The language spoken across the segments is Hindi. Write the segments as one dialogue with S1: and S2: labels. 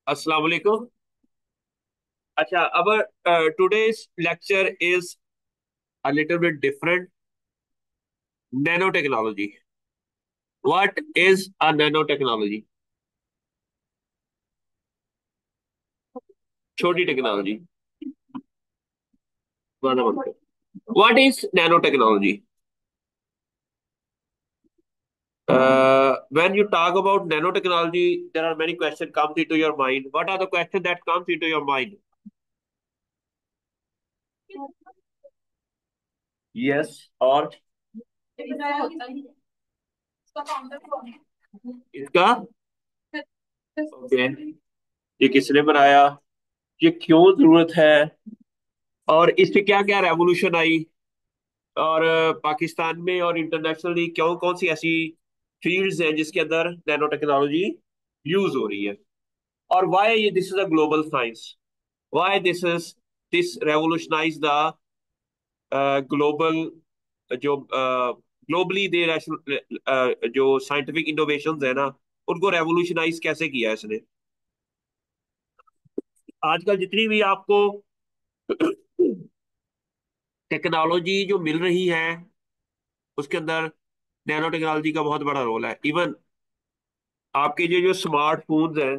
S1: अस्सलाम वालेकुम। अच्छा, अब today's lecture is a little bit different. Nanotechnology. What is a nanotechnology? छोटी technology. What is nanotechnology? When you talk about nanotechnology, there are many questions come into your mind. What are the questions that comes into your mind? Yes, और इसका okay. ये किसने बनाया? ये क्यों जरूरत है? और इससे क्या क्या रेवोल्यूशन आई? और पाकिस्तान में और इंटरनेशनली क्यों कौन सी ऐसी फील्ड्स हैं जिसके अंदर नैनो टेक्नोलॉजी यूज हो रही है? और वाई ये this is a global science? Why this revolutionise the global जो ग्लोबली दे जो साइंटिफिक इनोवेशंस है ना, उनको रेवोल्यूशनाइज कैसे किया है इसने? आजकल जितनी भी आपको टेक्नोलॉजी जो मिल रही है उसके अंदर नैनो टेक्नोलॉजी का बहुत बड़ा रोल है। इवन आपके जो जो स्मार्टफोन्स हैं,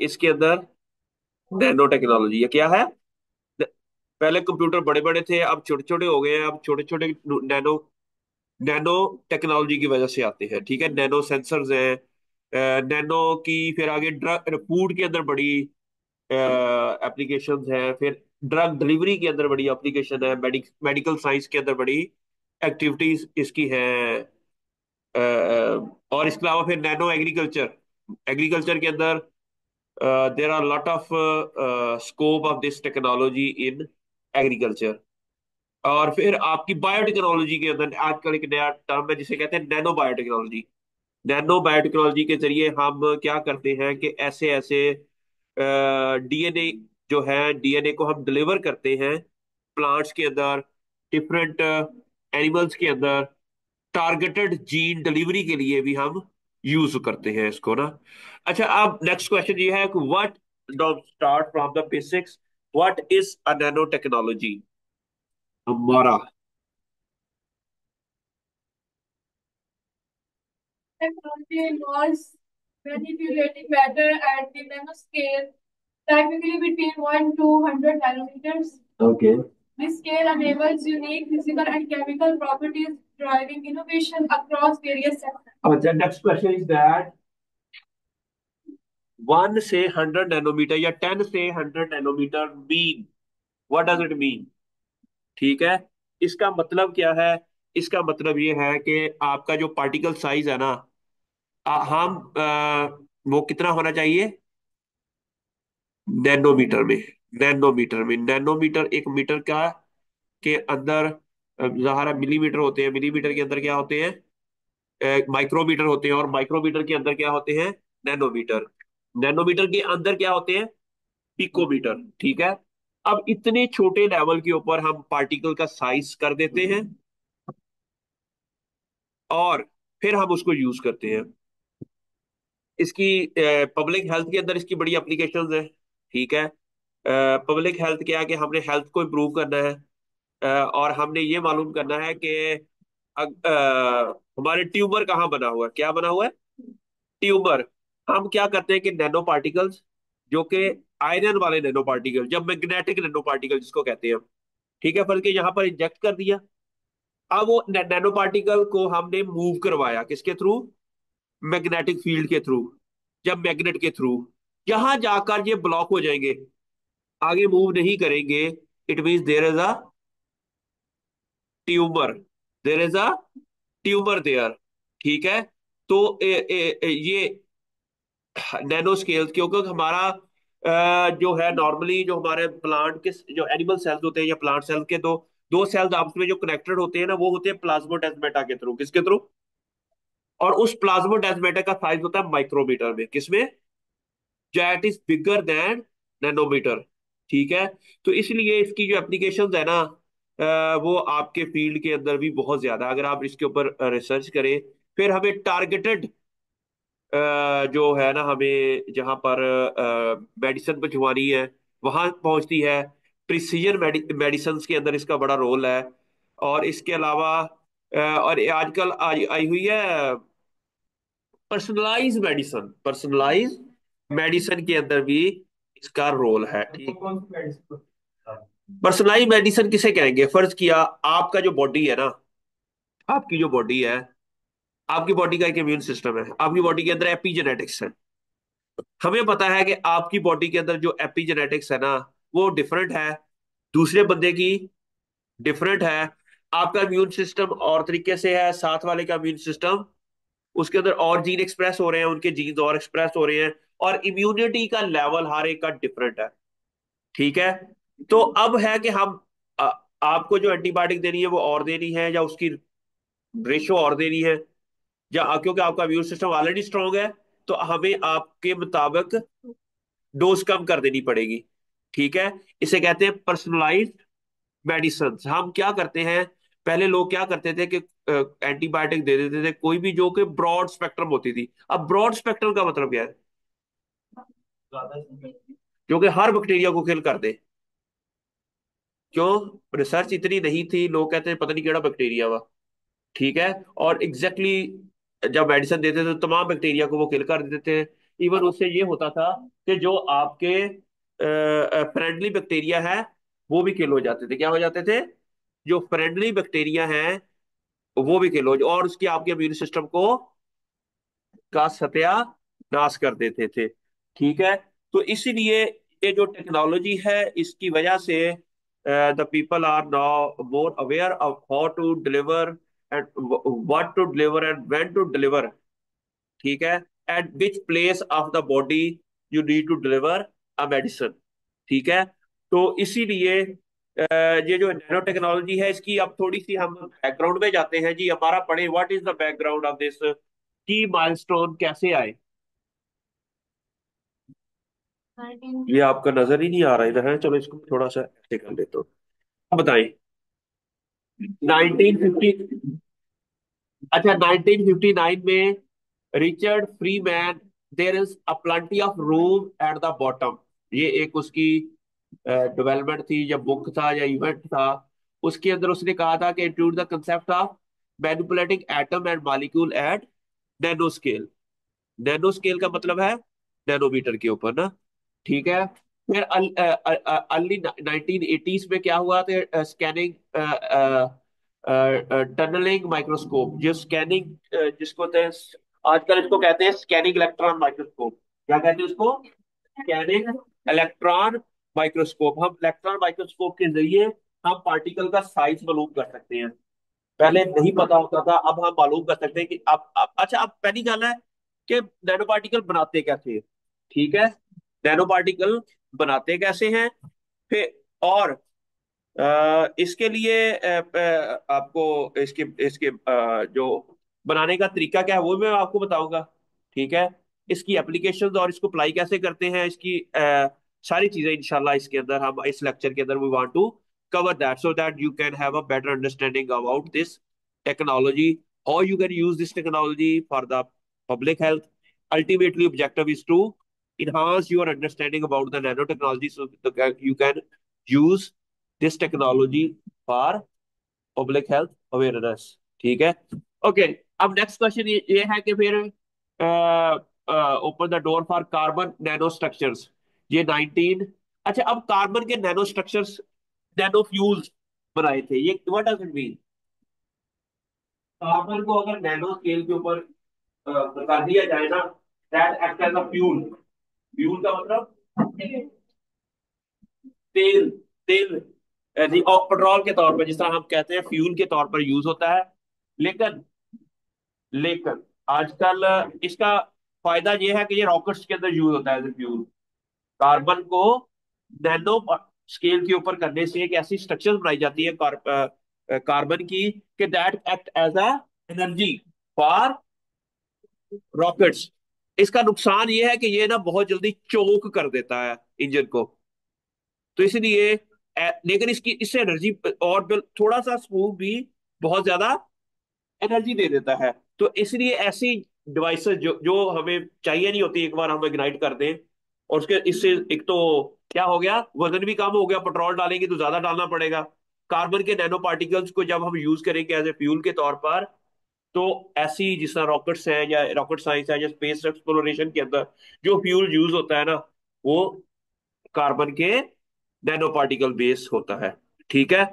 S1: इसके अंदर नैनो टेक्नोलॉजी है। क्या है? पहले कंप्यूटर बड़े बड़े थे, अब छोटे छोटे हो गए हैं। अब छोटे छोटे नैनो नैनो टेक्नोलॉजी की वजह से आते हैं। ठीक है, नैनो सेंसर्स हैं, नैनो की फिर आगे ड्रग फूड के अंदर बड़ी एप्लीकेशंस हैं, फिर ड्रग डिलीवरी के अंदर बड़ी एप्लीकेशन है, मेडिकल साइंस के अंदर बड़ी एक्टिविटीज इसकी है। और इसके अलावा फिर नैनो एग्रीकल्चर, एग्रीकल्चर के अंदर there are a lot of scope of this technology in agriculture। और फिर आपकी बायोटेक्नोलॉजी के अंदर आजकल एक नया टर्म है जिसे कहते हैं नैनो बायोटेक्नोलॉजी। नैनो बायोटेक्नोलॉजी के जरिए हम क्या करते हैं कि ऐसे ऐसे डीएनए जो है, डीएनए को हम डिलीवर करते हैं प्लांट्स के अंदर, डिफरेंट एनिमल्स के अंदर, टारगेटेड जीन डिलीवरी के लिए भी हम यूज करते हैं इसको ना। अच्छा, अब नेक्स्ट क्वेश्चन ये है कि what, don't start from the basics, what is a nano technology हमारा?
S2: Technology involves manipulating matter at the nanoscale, typically between 1 to 100 nanometers.
S1: Okay.
S2: This scale enables unique physical and chemical properties, driving innovation across various sectors.
S1: अच्छा, नेक्स्ट क्वेश्चन इज दैट 1 से 100 नैनोमीटर या 10 से 100 nanometre mean, what does it mean? ठीक है, इसका मतलब क्या है? इसका मतलब ये है कि आपका जो पार्टिकल साइज है ना, वो कितना होना चाहिए? नैनोमीटर में। नैनोमीटर एक मीटर का के अंदर ज़ाहिर है मिलीमीटर होते हैं, मिलीमीटर के अंदर क्या होते हैं? माइक्रोमीटर होते हैं, और माइक्रोमीटर के अंदर क्या होते हैं? नैनोमीटर। नैनोमीटर के अंदर क्या होते हैं? पिकोमीटर। ठीक है, अब इतने छोटे लेवल के ऊपर हम पार्टिकल का साइज कर देते हैं और फिर हम उसको यूज करते हैं। इसकी पब्लिक हेल्थ के अंदर इसकी बड़ी एप्लीकेशंस है। ठीक है, पब्लिक हेल्थ क्या है कि हमने हेल्थ को इम्प्रूव करना है, और हमने ये मालूम करना है कि हमारे ट्यूमर कहाँ बना हुआ है, क्या बना हुआ है? ट्यूमर। हम क्या करते हैं कि नैनो पार्टिकल्स, जो कि आयरन वाले नैनो पार्टिकल, जब मैग्नेटिक नैनो पार्टिकल जिसको कहते हैं हम, ठीक है, बल्कि यहाँ पर इंजेक्ट कर दिया। अब वो नैनो पार्टिकल को हमने मूव करवाया किसके थ्रू? मैग्नेटिक फील्ड के थ्रू, जब मैग्नेट के थ्रू, यहां जाकर ये ब्लॉक हो जाएंगे, आगे मूव नहीं करेंगे। It means there is a tumour, there is a tumour there. ठीक है, तो ये नैनो स्केल, क्योंकि हमारा जो है नॉर्मली जो हमारे प्लांट के जो एनिमल सेल्स होते हैं या प्लांट सेल्स के, दो दो सेल्स आपस में जो कनेक्टेड होते हैं ना, वो होते हैं प्लाज्मोडेस्माटा के थ्रू। किसके थ्रू? और उस प्लाज्मोडेस्माटा का साइज होता है माइक्रोमीटर में। किसमें? That is bigger than nanometre. ठीक है, तो इसलिए इसकी जो एप्लीकेशंस है ना, वो आपके फील्ड के अंदर भी बहुत ज्यादा है। अगर आप इसके ऊपर रिसर्च करें, फिर हमें टारगेटेड जो है ना, हमें जहाँ पर मेडिसिन पहुंचवानी है वहां पहुंचती है। प्रिसीजन मेडिसिन के अंदर इसका बड़ा रोल है। और इसके अलावा और ये आजकल आई आई हुई है पर्सनलाइज मेडिसिन। पर्सनलाइज मेडिसिन के अंदर भी इसका रोल है, ठीक। पर्सनलाइज मेडिसिन किसे कहेंगे? फर्ज किया आपका जो बॉडी है ना, आपकी जो बॉडी है, आपकी बॉडी का एक इम्यून सिस्टम है, आपकी बॉडी के अंदर एपीजेनेटिक्स है। हमें पता है कि आपकी बॉडी के अंदर जो एपीजेनेटिक्स है ना, वो डिफरेंट है दूसरे बंदे की, डिफरेंट है। आपका इम्यून सिस्टम और तरीके से है, साथ वाले का इम्यून सिस्टम, उसके अंदर और जीन एक्सप्रेस हो रहे हैं, उनके जीन्स और एक्सप्रेस हो रहे हैं, और इम्यूनिटी का लेवल हर एक का डिफरेंट है, ठीक है। तो अब है कि हम आ, आपको जो एंटीबायोटिक देनी है वो और देनी है, या उसकी रेशो और देनी है, या क्योंकि आपका इम्यून सिस्टम ऑलरेडी स्ट्रांग है तो हमें आपके मुताबिक डोज कम कर देनी पड़ेगी, ठीक है। इसे कहते हैं पर्सनलाइज्ड मेडिसिन। हम क्या करते हैं, पहले लोग क्या करते थे कि एंटीबायोटिक दे देते थे कोई भी जो कि ब्रॉड स्पेक्ट्रम होती थी। अब ब्रॉड स्पेक्ट्रम का मतलब क्या है? जो कि हर बैक्टीरिया को किल कर दे। क्यों? रिसर्च इतनी नहीं थी, लोग कहते हैं पता नहीं केड़ा बैक्टीरिया वा, ठीक है। और एग्जैक्टली जब मेडिसिन देते थे तो तमाम बैक्टीरिया को वो किल कर देते थे। इवन उससे ये होता था कि जो आपके फ्रेंडली बैक्टीरिया है वो भी किल हो जाते थे। क्या हो जाते थे? जो फ्रेंडली बैक्टीरिया हैं वो भी किल हो, और उसकी आपके इम्यून सिस्टम को का सत्यानाश कर देते थे, ठीक है। तो इसीलिए ये जो टेक्नोलॉजी है इसकी वजह से the people are now more aware of how to deliver and what to deliver and when to deliver, ठीक है। At which place of the body you need to deliver a medicine, ठीक है। तो इसीलिए ये जो नैनो टेक्नोलॉजी है इसकी अब थोड़ी सी हम बैकग्राउंड में जाते हैं जी, हमारा पढ़े what is the background of this, की माइलस्टोन कैसे आए। ये आपका नजर ही नहीं आ रहा इधर है, चलो इसको थोड़ा सा ऐसे कर लेता हूँ। अब बताएं। 1950, अच्छा 1959 में Richard Freeman, there is a plenty of room at the bottom, ये एक उसकी डेवलपमेंट थी या बुक था या इवेंट था। उसके अंदर उसने कहा था कि include the concept of manipulating atom and molecule eight nano scale. Nano scale का मतलब है नैनोमीटर के ऊपर ना, ठीक है। फिर अर्ली 1980s में क्या हुआ था, स्कैनिंग टनलिंग माइक्रोस्कोप, जो स्कैनिंग जिसको कहते हैं, आजकल इसको कहते हैं स्कैनिंग इलेक्ट्रॉन माइक्रोस्कोप। क्या कहते हैं उसको? Scanning electron microscope. हम इलेक्ट्रॉन माइक्रोस्कोप के जरिए हम पार्टिकल का साइज मालूम कर सकते हैं। पहले नहीं पता होता था, अब हम मालूम कर सकते हैं कि अब अच्छा, अब पहली गल है कि नैनो पार्टिकल बनाते कैसे हैं, ठीक है। नैनो पार्टिकल बनाते कैसे हैं, फिर और इसके लिए आपको इसके इसके जो बनाने का तरीका क्या है वो मैं आपको बताऊंगा, ठीक है। इसकी एप्लीकेशंस और इसको अप्लाई कैसे करते हैं, इसकी सारी चीजें इंशाल्लाह इसके अंदर हम इस लेक्चर के अंदर we want to cover that so that you can have a better understanding about this technology, how you can use this technology for the public health. Ultimately objective is to enhance your understanding about the nanotechnology so that you can use this technology for public health awareness, ठीक है। ओके, अब नेक्स्ट क्वेश्चन ये है कि फिर open the door for carbon nano structures, ये 19, अच्छा अब कार्बन के नैनो स्ट्रक्चर्स, नैनो फ्यूल्स बनाए थे, ये what does it mean? Carbon को अगर नैनो स्केल के ऊपर कर दिया जाए ना, that act as a fuel. Fuel का मतलब तेल, तेल जी, और पेट्रोल के तौर पर जिस तरह हम कहते हैं फ्यूल के तौर पर यूज होता है। लेकिन लेकिन आजकल इसका फायदा ये है कि ये रॉकेट्स के अंदर यूज होता है एज ए फ्यूल। कार्बन को नैनो स्केल के ऊपर करने से एक ऐसी स्ट्रक्चर बनाई जाती है कार्बन की कि that act as a energy for rockets. इसका नुकसान ये है कि ये ना बहुत जल्दी चोक कर देता है इंजन को, तो इसलिए लेकिन इसकी इससे एनर्जी और थोड़ा सा स्मूथ भी बहुत ज्यादा एनर्जी दे देता है। तो इसलिए ऐसी डिवाइसेस जो जो हमें चाहिए नहीं होती, एक बार हम इग्नाइट कर दें। और उसके इससे एक तो क्या हो गया, वजन भी कम हो गया, पेट्रोल डालेंगे तो ज्यादा डालना पड़ेगा। कार्बन के नैनो पार्टिकल्स को जब हम यूज करेंगे एज ए फ्यूल के तौर पर, तो ऐसी जिस तरह रॉकेट्स हैं या रॉकेट साइंस है या स्पेस एक्सप्लोरेशन के अंदर जो फ्यूल यूज होता है ना, वो कार्बन के नैनो पार्टिकल बेस होता है। ठीक है।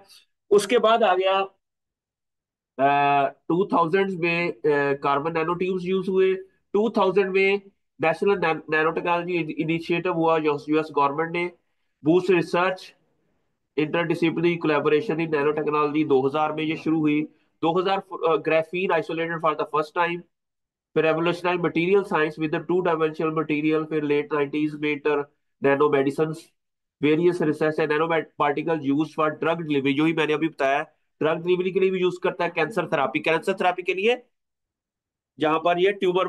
S1: उसके बाद आ गया 2000 में कार्बन नैनो ट्यूब्स यूज हुए। 2000 में नेशनल नैनो टेक्नोलॉजी इनिशिएटिव हुआ यूएस गवर्नमेंट ने। Boost research interdisciplinary collaboration in nano technology 2000 में ये शुरू हुई। 2000 graphene isolated for the first time. फिर revolutionary material science with two dimensional material. फिर लेट 90s में inter nano medicine. Various research है nano particle use for drug delivery, जो ही मैंने अभी बताया। ड्रग डिलीवरी के लिए भी यूज करता है, कैंसर थेरापी के लिए, जहां पर ये ट्यूमर,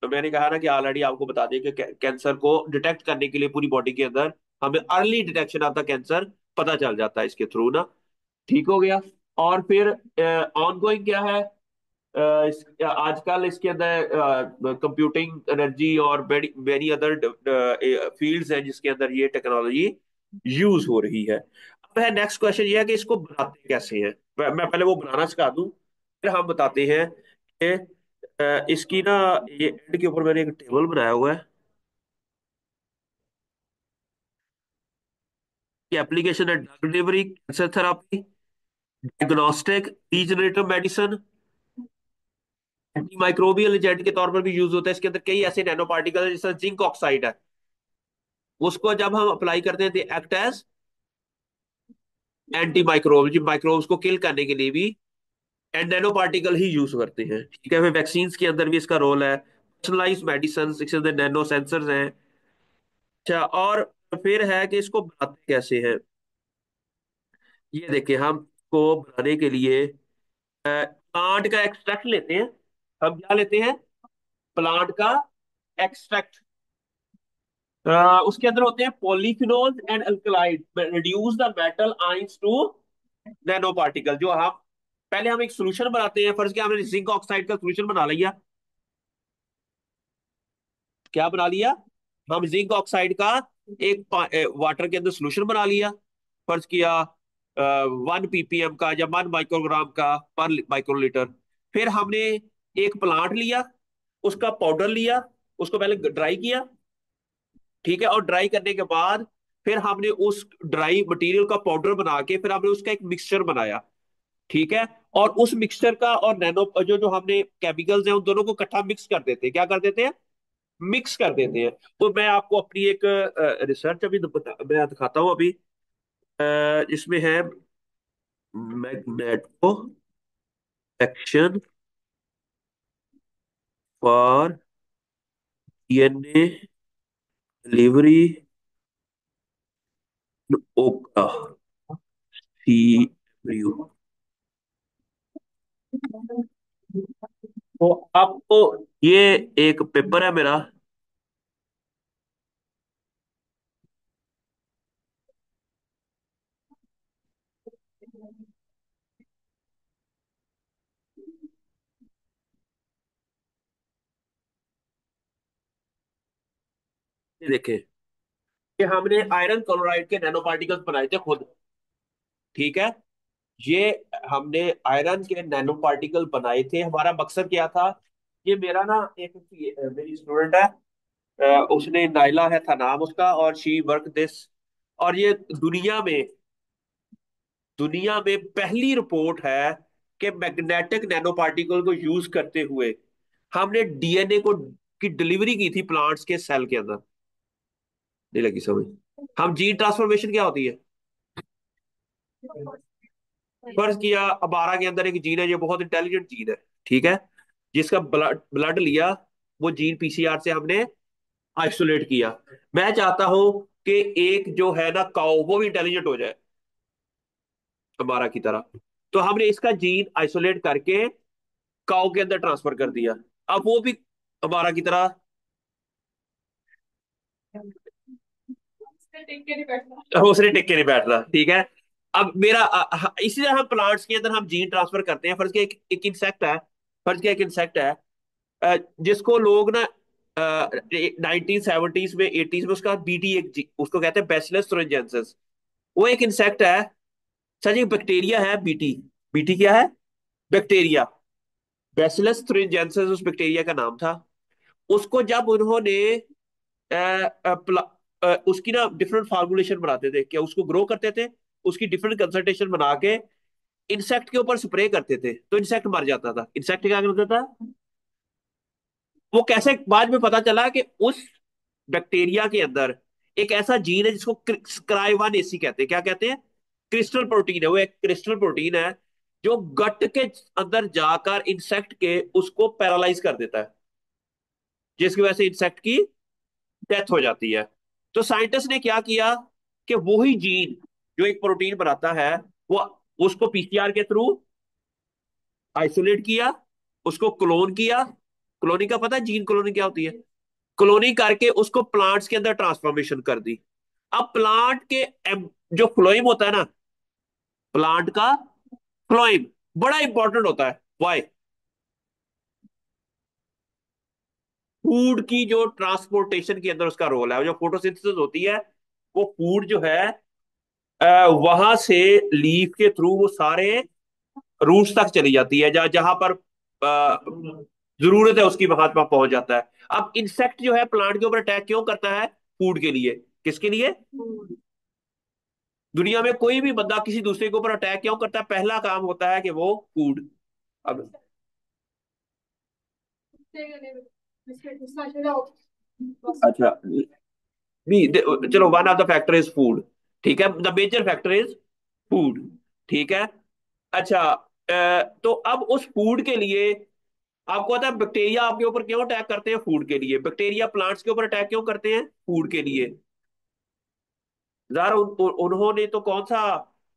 S1: तो मैंने कहा ना कि ऑलरेडी आपको बता दें कि कैंसर को डिटेक्ट करने के लिए पूरी बॉडी के अंदर हमें early detection of the cancer पता चल जाता है इसके थ्रू ना। ठीक हो गया। और फिर ऑन गोइंग क्या है, आजकल इसके अंदर कंप्यूटिंग एनर्जी और वेरी अदर फील्ड्स हैं जिसके अंदर ये टेक्नोलॉजी यूज हो रही है। अब है नेक्स्ट क्वेश्चन ये है कि इसको बनाते कैसे हैं। मैं पहले वो बनाना सिखा दूं, फिर हम बताते हैं कि इसकी ना, ये एंड के ऊपर मैंने एक टेबल बनाया हुआ है कि एप्लीकेशन है drug delivery, cancer therapy, diagnostic, regenerative medicine, anti microbial agent के तौर पर भी यूज होता है। इसके अंदर कई ऐसे नैनो पार्टिकल है, जैसे जिंक ऑक्साइड है, उसको जब हम अप्लाई करते हैं तो एक्ट एज एंटी माइक्रोब, जी माइक्रोब्स को किल करने के लिए भी and nano particle he use करते हैं। ठीक है। फिर वैक्सीन के अंदर भी इसका रोल है, पर्सनलाइज मेडिसिन, इसके अंदर नैनो सेंसर्स हैं। अच्छा, और फिर है कि इसको बनाते कैसे हैं। ये देखिए, हम को बनाने के लिए प्लांट का एक्सट्रैक्ट लेते हैं। हम क्या लेते हैं, प्लांट का एक्सट्रैक्ट। उसके अंदर होते हैं polyphenols and alkaloid reduce the metal ions to nano particle. जो हम पहले हम एक सोल्यूशन बनाते हैं, फर्ज किया हमने जिंक ऑक्साइड का सोल्यूशन बना लिया। क्या बना लिया, हम जिंक ऑक्साइड का एक वाटर के अंदर सोल्यूशन बना लिया। फर्ज किया 1 ppm का या 1 माइक्रोग्राम का पर माइक्रोलीटर। फिर हमने एक प्लांट लिया, उसका पाउडर लिया, उसको पहले ड्राई किया। ठीक है। और ड्राई करने के बाद फिर हमने उस ड्राई मटेरियल का पाउडर बना के फिर हमने उसका एक मिक्सचर बनाया। ठीक है। और उस मिक्सचर का और नैनो जो जो हमने केमिकल्स हैं उन दोनों को इकट्ठा मिक्स कर देते हैं। क्या कर देते हैं, मिक्स कर देते हैं। तो मैं आपको अपनी एक रिसर्च अभी मैं दिखाता हूँ अभी। इसमें है magneto action for DNA delivery ओका सी यू। तो आपको ये एक पेपर है मेरा, ये देखें कि हमने आयरन क्लोराइड के नैनो पार्टिकल्स बनाए थे खुद। ठीक है। ये हमने आयरन के नैनो पार्टिकल बनाए थे। हमारा मकसद क्या था, ये मेरा ना एक मेरी स्टूडेंट है, उसने नाइला है था नाम उसका, और शी वर्क दिस। और ये दुनिया में पहली रिपोर्ट है कि मैग्नेटिक नैनो पार्टिकल को यूज करते हुए हमने डीएनए को की डिलीवरी की थी प्लांट्स के सेल के अंदर। नहीं लगी समझ। हम जीन ट्रांसफॉर्मेशन क्या होती है, फर्ज किया हमारा के अंदर एक जीन है, ये बहुत इंटेलिजेंट जीन है। ठीक है। जिसका ब्लड ब्लड लिया, वो जीन पीसीआर से हमने आइसोलेट किया। मैं चाहता हूं कि एक जो है ना काउ, वो भी इंटेलिजेंट हो जाए हमारा की तरह। तो हमने इसका जीन आइसोलेट करके काउ के अंदर ट्रांसफर कर दिया। अब वो भी हमारा की तरह,
S2: टिक के नहीं बैठना।
S1: उसने टिक के नहीं बैठ रहा। ठीक है। अब मेरा इसी तरह हम प्लांट्स के अंदर हम जीन ट्रांसफर करते हैं। फर्ज किया एक इंसेक्ट है, फर्ज किया एक इंसेक्ट है, जिसको लोग ना 1970s में 80s में उसका बीटी एक उसको कहते हैं बैसिलस thuringiensis। वो एक इंसेक्ट है। सर ये बैक्टीरिया है बीटी। बीटी क्या है? बैक्टीरिया। बैसिलस thuringiensis उस बैक्टीरिया का नाम था। उसको जब उन्होंने अ, उसकी ना डिफरेंट फार्मूलेशन बनाते थे, क्या उसको ग्रो करते थे, उसकी डिफरेंट कंसंट्रेशन बना के इंसेक्ट के ऊपर स्प्रे करते थे तो इंसेक्ट मर जाता था। इंसेक्ट क्या करता था? वो कैसे बाद में पता चला कि उस बैक्टीरिया के अंदर एक ऐसा जीन है जिसको स्क्राइवान एसी कहते हैं। क्या कहते हैं? क्रिस्टल प्रोटीन है। वो एक क्रिस्टल प्रोटीन है जो गट के अंदर जाकर इंसेक्ट के उसको पैरालाइज कर देता है, जिसकी वजह से इंसेक्ट की डेथ हो जाती है। तो साइंटिस्ट ने क्या किया कि वही जीन जो एक प्रोटीन बनाता है, वो उसको पीसीआर के थ्रू आइसोलेट किया, उसको क्लोन किया। क्लोनिंग का पता है? जीन क्लोनिंग क्या होती है? क्लोनिंग करके उसको प्लांट्स के अंदर ट्रांसफॉर्मेशन कर दी। अब प्लांट के जो फ्लोएम होता है ना, प्लांट का फ्लोएम बड़ा इंपॉर्टेंट होता है। वाई? फूड की जो ट्रांसपोर्टेशन के अंदर उसका रोल है। जो फोटोसिंथेसिस होती है, वो फूड जो है वहां से लीफ के थ्रू वो सारे रूट्स तक चली जाती है, जहां जहां पर जरूरत है उसकी वहां पर पहुंच जाता है। अब इंसेक्ट जो है प्लांट के ऊपर अटैक क्यों करता है? फूड के लिए। किसके लिए? दुनिया में कोई भी बंदा किसी दूसरे के ऊपर अटैक क्यों करता है? पहला काम होता है कि वो फूड। अब अच्छा, नहीं चलो, one of the factor is food. ठीक है, the major factor is food. ठीक है। अच्छा, तो अब उस फूड के लिए आपको पता है बैक्टीरिया आपके ऊपर क्यों अटैक करते हैं? फूड के लिए। बैक्टीरिया प्लांट्स के ऊपर अटैक क्यों करते हैं? फूड के लिए। यार उन्होंने तो कौन सा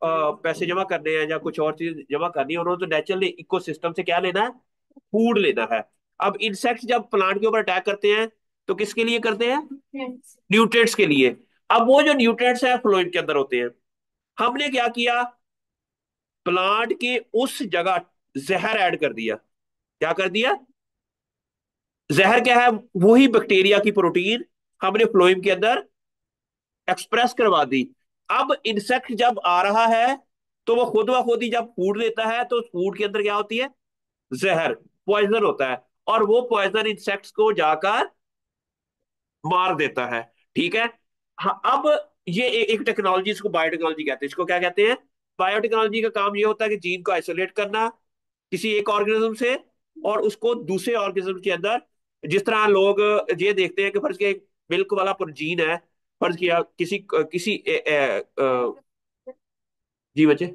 S1: पैसे जमा करने हैं या कुछ और चीज जमा करनी है? उन्होंने तो नेचुरली इकोसिस्टम से क्या लेना है? फूड लेना है। अब इंसेक्ट्स जब प्लांट के ऊपर अटैक करते हैं तो किसके लिए करते हैं? न्यूट्रिएंट्स के लिए। अब वो जो न्यूट्रिएंट्स है फ्लोएम के अंदर होते हैं। हमने क्या किया? प्लांट के उस जगह जहर ऐड कर दिया। क्या कर दिया? जहर क्या है? वही बैक्टीरिया की प्रोटीन हमने फ्लोएम के अंदर एक्सप्रेस करवा दी। अब इंसेक्ट जब आ रहा है तो वो खुद ब खुद ही जब फूड लेता है तो फूड के अंदर क्या होती है? जहर, पॉइजन होता है। और वो पॉइजन इंसेक्ट्स को जाकर मार देता है। ठीक है। हाँ, अब ये एक टेक्नोलॉजी, इसको बायोटेक्नोलॉजी कहते हैं। इसको क्या कहते हैं? बायोटेक्नोलॉजी का काम ये होता है कि जीन को आइसोलेट करना किसी एक ऑर्गेनिज्म से और उसको दूसरे ऑर्गेनिज्म के अंदर, जिस तरह लोग ये देखते हैं कि फर्ज के मिल्क वाला जीन है, फर्ज किया किसी किसी जी बच्चे,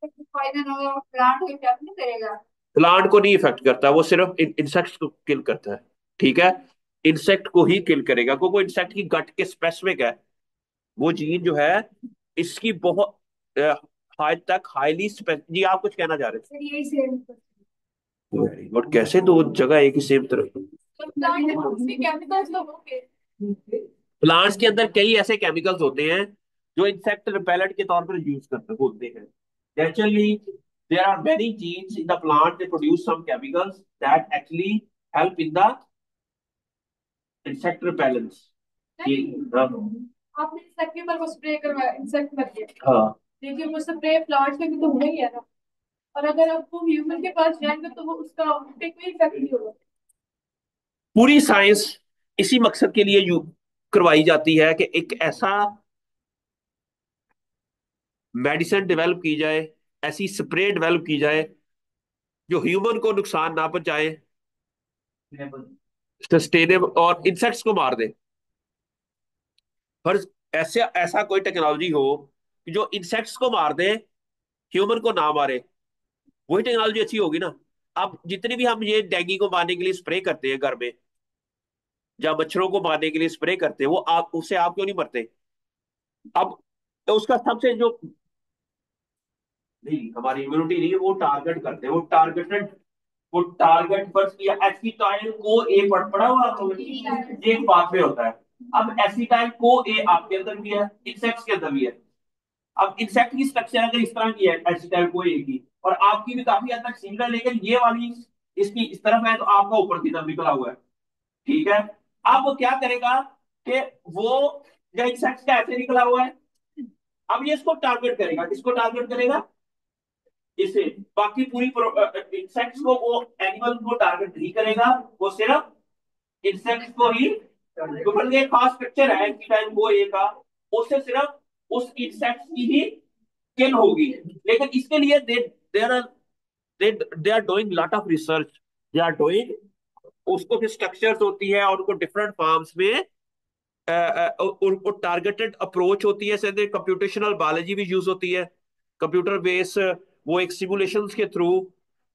S2: प्लांट को इफेक्ट नहीं करेगा।
S1: प्लांट को नहीं इफेक्ट करता, वो सिर्फ इंसेक्ट्स को किल करता है। ठीक है। इंसेक्ट को ही किल करेगा क्योंकि वो इंसेक्ट की गट के स्पेसिफिक है। वो जीन जो है इसकी बहुत हाई तक हाईली जी आप कुछ कहना चाह रहे थे?
S2: सर यही सेम
S1: वेरी गुड। कैसे दो जगह एक ही सेम तरह?
S2: केमिकल्स तो होंगे।
S1: प्लांट्स के अंदर कई ऐसे केमिकल्स होते हैं जो इंसेक्ट रिपेलेंट के तौर पर यूज करते होते हैं। Naturally there are many genes in the plant they produce some chemicals that actually help in the insect repellence. ये हाँ।
S2: आपने इंसेक्ट के ऊपर वो स्प्रे करवाया, इंसेक्ट मर गया।
S1: हाँ।
S2: देखिए वो स्प्रे प्लांट्स पे भी तो हुआ ही है ना। और अगर आपको ह्यूमन के पास जाएंगे तो वो उसका उन पे कोई इफेक्ट नहीं होगा।
S1: पूरी साइंस इसी मकसद के लिए करवाई जाती है कि एक ऐसा मेडिसिन डेवलप की जाए, ऐसी स्प्रे डेवलप की जाए जो ह्यूमन को नुकसान ना पहुंचाए, सस्टेनेबल और इंसेक्ट्स को मार दे। पर ऐसे ऐसा कोई टेक्नोलॉजी हो कि जो इंसेक्ट्स को मार दे, ह्यूमन को ना मारे, वही टेक्नोलॉजी अच्छी होगी ना। अब जितनी भी हम ये डेंगू को मारने के लिए स्प्रे करते हैं घर में, या मच्छरों को मारने के लिए स्प्रे करते हैं, वो आप उससे आप क्यों नहीं मरते? अब तो उसका सबसे जो नहीं, हमारी इम्यूनिटी नहीं है, वो टारगेट करते हैं, वो टारगेटेड, वो टारगेट पर किया। एसिटाइल को ए पढ़ा हुआ आप लोगों ने? ये एक पाथवे होता है। अब एसिटाइल को ए आपके अंदर भी है, इंसेक्ट्स के अंदर भी है। अब इंसेक्ट की स्ट्रक्चर अगर इस तरह की है एसिटाइल को ए की, और आपकी भी काफी हद तक सिमिलर, लेकिन ये वाली इसकी इस तरफ है तो आपका ऊपर की तरफ निकला हुआ है। ठीक है। अब वो क्या करेगा कि वो जो इंसेक्ट का ऐसे निकला हुआ है, अब ये इसको टारगेट करेगा, किसको टारगेट करेगा, इसे। बाकी पूरी इंसेक्ट्स को वो एनिमल को टारगेट नहीं करेगा, वो सिर्फ इंसेक्ट्स को ही, तो ये खास स्ट्रक्चर है कि टाइम वो ए का, उससे सिर्फ उस इंसेक्ट्स की ही किल होगी। लेकिन इसके लिए there are they are doing lot of research, they are doing, उसको फिर स्ट्रक्चर्स होती है और उनको डिफरेंट फार्म्स में उनको टारगेटेड अप्रोच होती है, जैसे कंप्यूटेशनल बायोलॉजी भी यूज होती है, कंप्यूटर बेस, वो एक सिमुलेशंस के थ्रू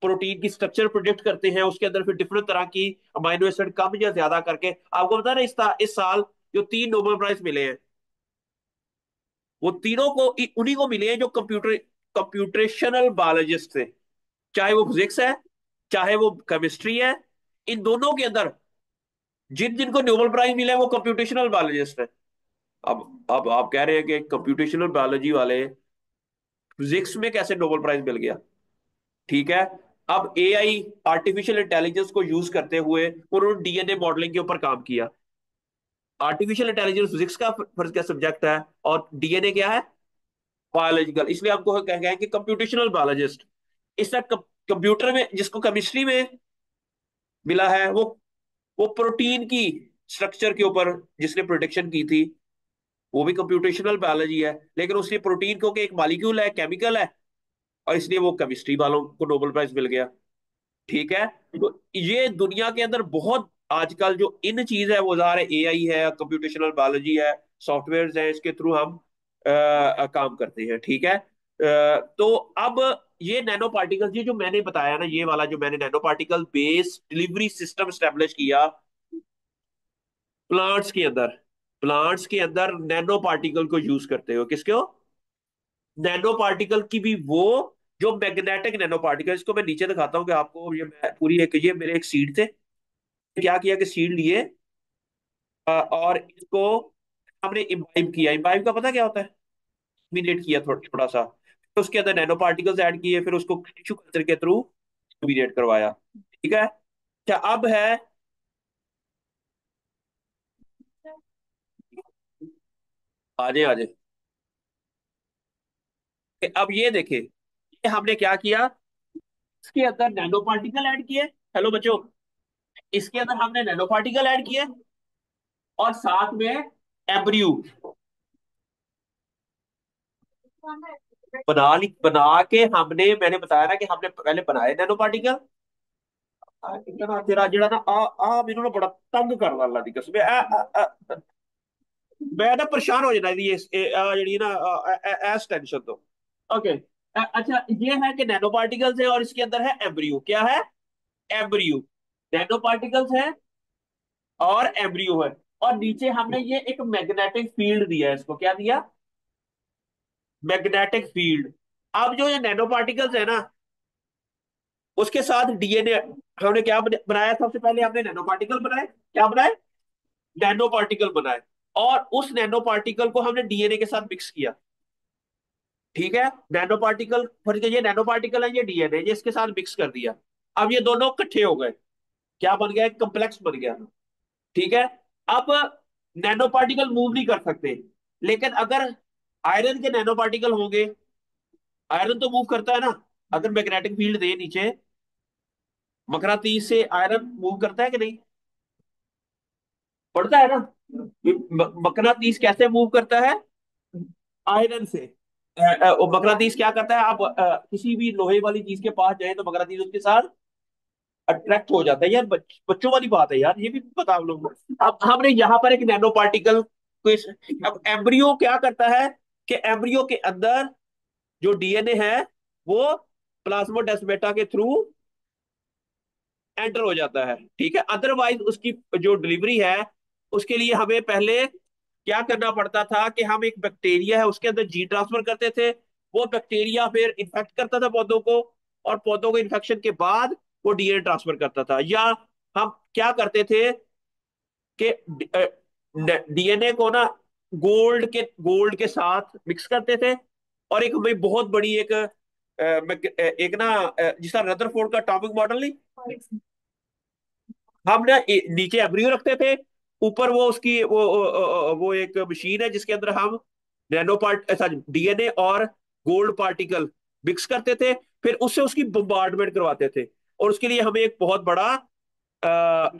S1: प्रोटीन की स्ट्रक्चर प्रोडिक्ट करते हैं, उसके अंदर फिर डिफरेंट तरह की अमाइनो एसिड कम या ज्यादा करके। आपको पता है ना, इस साल जो 3 नोबेल प्राइज मिले हैं, वो तीनों को उन्हीं को मिले हैं जो कंप्यूटेशनल बायोलॉजिस्ट थे। चाहे वो फिजिक्स है, चाहे वो केमिस्ट्री है, इन दोनों के अंदर जिन जिनको नोबेल प्राइज मिले हैं वो कंप्यूटेशनल बायोलॉजिस्ट है। अब आप कह रहे हैं कि कंप्यूटेशनल बायोलॉजी वाले फिजिक्स में कैसे नोबेल प्राइज मिल गया। ठीक है। अब एआई, आर्टिफिशियल इंटेलिजेंस को यूज करते हुए उन्होंने डीएनए मॉडलिंग के ऊपर काम किया। आर्टिफिशियल इंटेलिजेंस फिजिक्स का फर्ज का सब्जेक्ट है, और डीएनए क्या है, बायोलॉजिकल, इसलिए आपको कह गए हैं कि कंप्यूटेशनल बायोलॉजिस्ट। इस तरह कंप्यूटर में जिसको केमिस्ट्री में मिला है, वो प्रोटीन की स्ट्रक्चर के ऊपर जिसने प्रोडिक्शन की थी, वो भी कंप्यूटेशनल बायोलॉजी है, लेकिन उसने प्रोटीन को एक मॉलिक्यूल है, केमिकल है, और इसलिए वो केमिस्ट्री वालों को नोबेल प्राइज मिल गया। ठीक है। तो ये दुनिया के अंदर बहुत आजकल जो इन चीज है वो ज़ाहिर है एआई है, कंप्यूटेशनल बायोलॉजी है, सॉफ्टवेयर है, इसके थ्रू हम काम करते हैं। ठीक है। तो अब ये नैनो पार्टिकल्स, ये जो मैंने बताया ना, ये वाला जो मैंने nano particle base delivery system establish किया प्लांट्स के अंदर, प्लांट्स के अंदर नैनो पार्टिकल को यूज करते हो, किसके हो, नैनो पार्टिकल की भी वो जो मैग्नेटिक नैनो पार्टिकल, इसको मैं नीचे दिखाता हूँ कि आपको, ये पूरी एक, ये मेरे एक सीड थे, क्या किया कि सीड लिए और इसको हमने इम्बाइब किया। इम्बाइब का पता क्या होता है, इमिनेट किया थोड़ा थोड़ा सा, फिर उसके अंदर नैनो पार्टिकल्स ऐड किए, फिर उसको टिश्यू कल्चर के थ्रू इमिनेट करवाया। ठीक है। अच्छा अब है, आजे आजे, अब ये देखे, ये हमने क्या किया, इसके अंदर नैनो पार्टिकल ऐड किए, हेलो बच्चों, इसके अंदर हमने नैनो पार्टिकल ऐड किए और साथ में एब्रियो बना के हमने, मैंने बताया ना कि हमने पहले बनाए नैनो पार्टिकल। इतना तेरा जड़ा ना आ मेनू ना बड़ा तंग कर ला अल्लाह दी कसम, मैं ना परेशान हो जाना ये जड़ी ना एस टेंशन तो। ओके। अच्छा ये है कि नैनो पार्टिकल्स है और इसके अंदर है एब्रियो, क्या है, एब्रियो, नैनो पार्टिकल्स है और एब्रियो है, और नीचे हमने ये एक मैग्नेटिक फील्ड दिया है, इसको क्या दिया, मैग्नेटिक फील्ड। अब जो ये नैनो पार्टिकल्स है ना, उसके साथ डीएनए, हमने क्या बनाया, सबसे पहले हमने नैनो पार्टिकल बनाए, क्या बनाए, नैनो पार्टिकल बनाए, और उस नैनो पार्टिकल को हमने डीएनए के साथ मिक्स किया। ठीक है। नैनो पार्टिकल, ये नैनो पार्टिकल है, ये डीएनए, ये इसके साथ मिक्स कर दिया। अब ये दोनों इकट्ठे हो गए, क्या बन गया, एक कम्प्लेक्स बन गया। ठीक है। अब नैनो पार्टिकल मूव नहीं कर सकते, लेकिन अगर आयरन के नैनो पार्टिकल होंगे, आयरन तो मूव करता है ना, अगर मैग्नेटिक फील्ड दे नीचे, मकनातीस से आयरन मूव करता है कि नहीं, पड़ता है ना, मकनातीस कैसे मूव करता है, आयरन से। मकनातीस क्या करता है, आप किसी भी लोहे वाली चीज के पास जाए तो मकनातीस उसके साथ अट्रैक्ट हो जाता है यार, बच्चों वाली बात है यार, ये भी पता आप लोगों को। अब हमने यहाँ पर एक नैनो पार्टिकल को अब एम्ब्रियो क्या करता है कि एम्ब्रियो के अंदर जो डीएनए है वो प्लाज्मोडेस्माटा के थ्रू एंटर हो जाता है। ठीक है। अदरवाइज उसकी जो डिलीवरी है, उसके लिए हमें पहले क्या करना पड़ता था कि हम एक बैक्टीरिया है उसके अंदर जी ट्रांसफर करते थे, वो बैक्टीरिया फिर इन्फेक्ट करता था पौधों को, और पौधों को इन्फेक्शन के बाद वो डीएनए ट्रांसफर करता था। या हम क्या करते थे कि डीएनए को ना गोल्ड के साथ मिक्स करते थे, और एक हमें बहुत बड़ी एक एक ना जिस तरह रदरफोर्ड का एटॉमिक मॉडल नहीं, हम ना नीचे एम्ब्रियो रखते थे, ऊपर वो उसकी वो एक मशीन है जिसके अंदर हम नैनो पार्ट ऐसा डीएनए और गोल्ड पार्टिकल मिक्स करते थे, फिर उससे उसकी बम्बार्डमेंट करवाते थे। और उसके लिए हमें एक बहुत बड़ा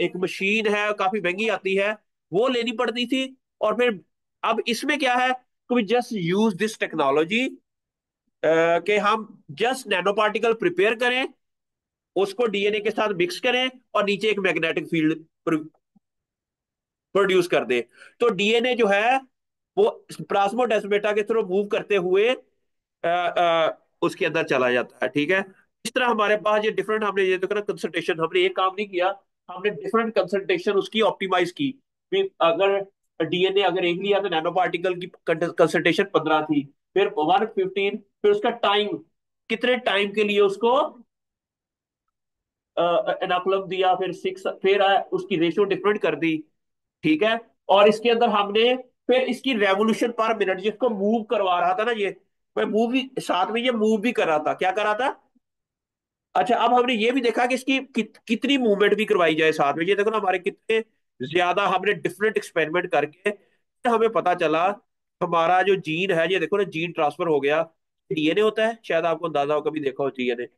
S1: एक मशीन है, काफी महंगी आती है, वो लेनी पड़ती थी। और फिर अब इसमें क्या है, कि जस्ट यूज दिस टेक्नोलॉजी, कि हम जस्ट नैनो पार्टिकल प्रिपेयर करें, उसको डीएनए के साथ मिक्स करें और नीचे एक मैग्नेटिक फील्ड प्रोड्यूस कर दे। तो डीएनए जो है वो प्लाज्मोडेस्माटा के थ्रू मूव करते हुए उसके अंदर चला जाता है। ठीक है, इस तरह हमारे पास ये डिफरेंट, हमने ये देखो ना कंसंट्रेशन, हमने एक काम नहीं किया, हमने डिफरेंट कंसंट्रेशन उसकी ऑप्टिमाइज की। फिर अगर डीएनए अगर एक लिया तो नैनो पार्टिकल की कंसंट्रेशन 15 थी, फिर 115, फिर उसका टाइम, कितने टाइम के लिए उसको एनाकुलम दिया, फिर 6, फिर उसकी रेशियो डिफरेंट कर दी। ठीक है, और इसके अंदर हमने फिर इसकी रेवोल्यूशन पर मिनट जिसको मूव करवा रहा था ना, ये मैं मूव भी साथ में, ये मूव भी कर रहा था, क्या कर रहा था। अच्छा, अब हमने ये भी देखा कि इसकी कितनी मूवमेंट भी करवाई जाए साथ में। ये देखो ना, हमारे कितने ज्यादा हमने डिफरेंट एक्सपेरिमेंट करके हमें पता चला, हमारा जो जीन है, ये देखो ना, जीन ट्रांसफर हो गया। डीएनए होता है, शायद आपको अंदाजा हो, कभी देखा हो डीएनए।